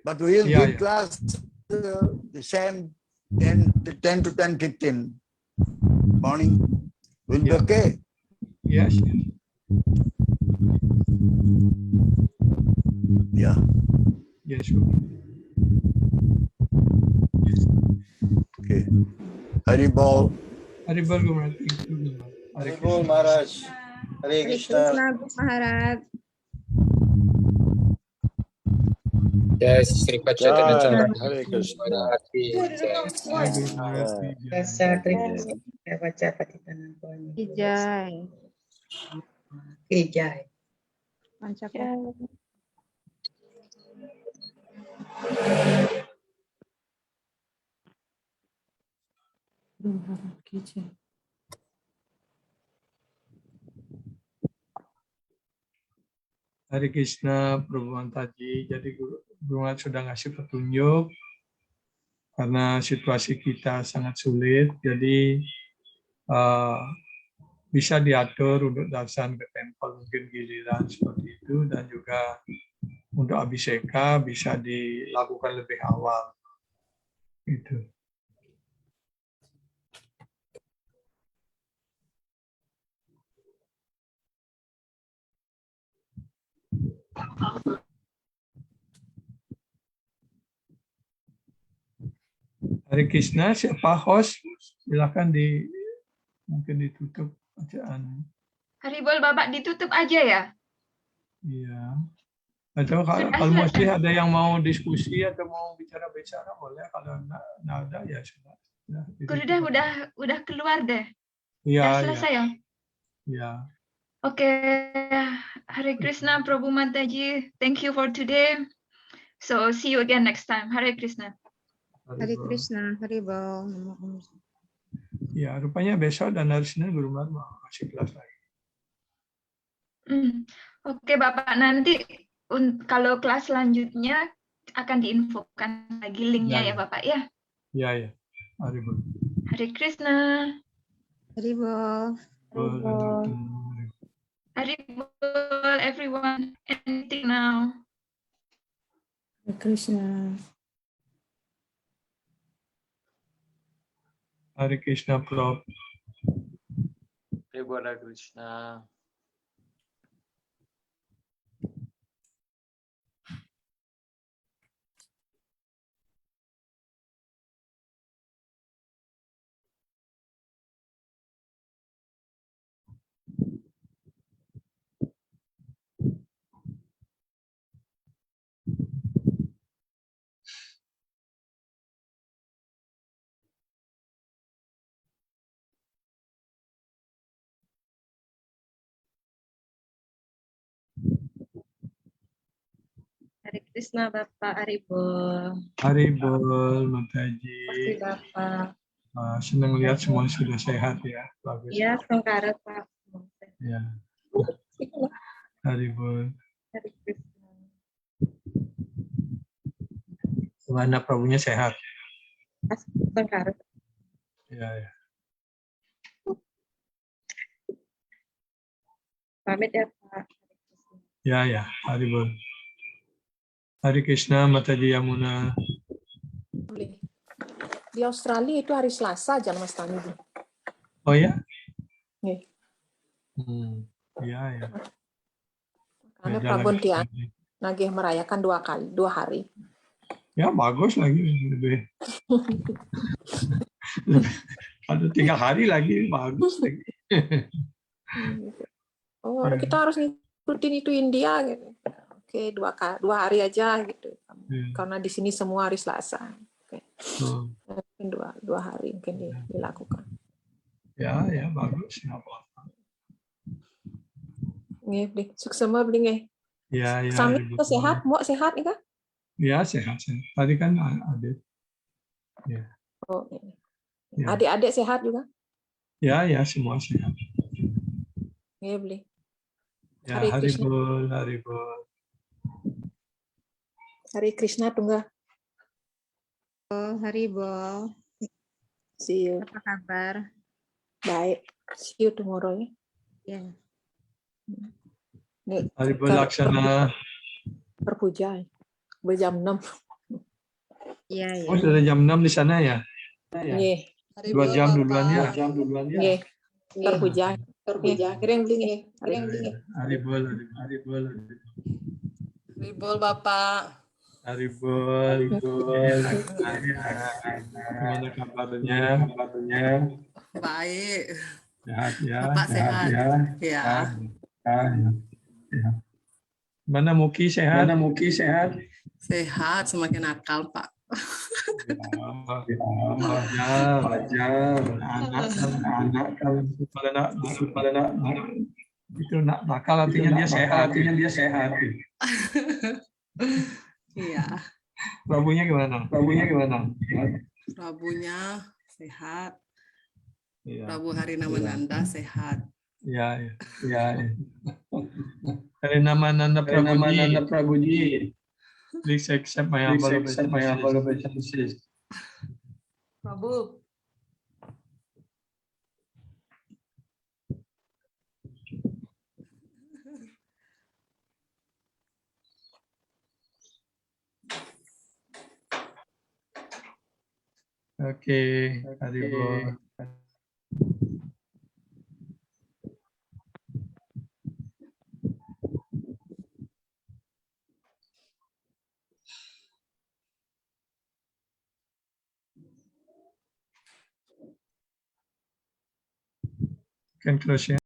S2: But we will give class the same 10 to 10:15 morning. Will be okay?
S3: Yes.
S2: Yeah.
S3: Yes, sure.
S2: Okay. Haribol.
S3: Haribol, Guru Maharaj. Thank you, Guru Maharaj. Hare
S1: Haribol
S3: Krishna.
S1: Maharaj. Hare Krishna.
S5: Maharaj.
S6: Jai Sri Chaitanya
S1: Jai.
S6: Chandra
S1: Hare Krishna.
S3: Jai Guru Maharaj ki jai.
S5: Ijai.
S7: Ijai.
S5: Pancakula.
S3: Hare Krishna, Prabhu Mantaji. Jadi Guru Maharaj sudah ngasih petunjuk karena situasi kita sangat sulit. Jadi bisa diatur untuk datang ke tempel mungkin giliran seperti itu, dan juga untuk abhiseka bisa dilakukan lebih awal. Gitu. Hare Krishna, siapa host? Silakan mungkin ditutup bacaan.
S7: Haribol Bapak ditutup aja ya?
S3: Iya. Atau kalau mesti ada yang mau diskusi atau mau bicara-bicara boleh. Kalau nggak ada ya sudah.
S7: Gurudev udah keluar deh.
S3: Iya.
S7: Udah selesai ya?
S3: Iya.
S7: Oke. Hare Krishna, Prabhu Mataji. Thank you for today. So see you again next time. Hare Krishna.
S5: Hare Krishna, Haribol.
S3: Ya, rupanya besok dan hari Senin Guru Maharaj mau kasih kelas lagi.
S7: Oke, Bapak, nanti kalau kelas selanjutnya akan diinfokan lagi linknya ya, Bapak ya.
S3: Iya. Haribol.
S7: Hare Krishna.
S5: Haribol.
S7: Haribol, everyone. Anything now?
S5: Hare Krishna.
S3: Hare Krishna, Prabhu.
S6: Hare Krishna.
S5: Hare Krishna, Bapak Haribol.
S3: Haribol, Mataji.
S5: Terima kasih, Bapak.
S3: Senang lihat semuanya sudah sehat ya. Bagus.
S5: Ya, sengkarat, Pak.
S3: Ya. Haribol.
S5: Hare Krishna.
S3: Mana Prabunya sehat?
S5: Sengkarat.
S3: Ya.
S5: Pamit ya, Pak.
S3: Ya. Haribol. Hare Krishna, Mataji Yamuna.
S8: Di Australia itu hari Selasa Janmashtami.
S3: Oh ya?
S8: Iya.
S3: Iya.
S8: Karena Prabun dia nagih merayakan 2 hari.
S3: Ya bagus lagi lebih. Ada 3 hari lagi bagus lagi.
S8: Gitu. Oh, kita harus ngikutin itu India gitu. Oke, dua hari aja gitu. Karena di sini semua hari Selasa. Oke. Mungkin dua hari mungkin dilakukan.
S3: Ya, bagus. Nggak apa-apa.
S8: Nggih, suksema beli nggih.
S3: Ya.
S8: Sami sehat, mau sehat nih Kak?
S3: Ya, sehat. Tadi kan ada. Ya.
S8: Oh,
S3: Ya.
S8: adik-adik sehat juga?
S3: Ya, semua sehat.
S8: Nggih, beli.
S3: Ya,
S8: Hari Krishna.
S3: Haribol.
S8: Hari Krishna tunggal.
S5: Haribol.
S8: See you.
S5: Apa kabar?
S8: Baik. See you tomorrow ya.
S5: Ya.
S8: Nih,
S3: Haribol Laksana.
S8: Berpuja. Berjam 6.
S5: Iya.
S3: Oh, sudah jam 6 di sana ya?
S8: Nggih.
S3: 2 jam duluan ya?
S8: Nggih. Berpuja. Kering beli nggih.
S3: Haribol.
S9: Ribol Bapak.
S3: Haribol. Gimana kabarnya?
S9: Baik.
S3: Sehat ya.
S9: Bapak sehat. Ya.
S3: Mana Muki sehat?
S9: Sehat, semakin akal, Pak.
S3: Wajar. Anak kan pada nak itu nak nakal artinya dia sehat.
S9: Iya.
S3: Prabunya gimana?
S9: Prabunya sehat.
S3: Iya.
S9: Prabu Harinamananda sehat.
S3: Ya. Dari nama Nanda Prabuji. Please accept my humble obeisances.
S9: Prabu.
S3: Oke, Haribol. Can close ya.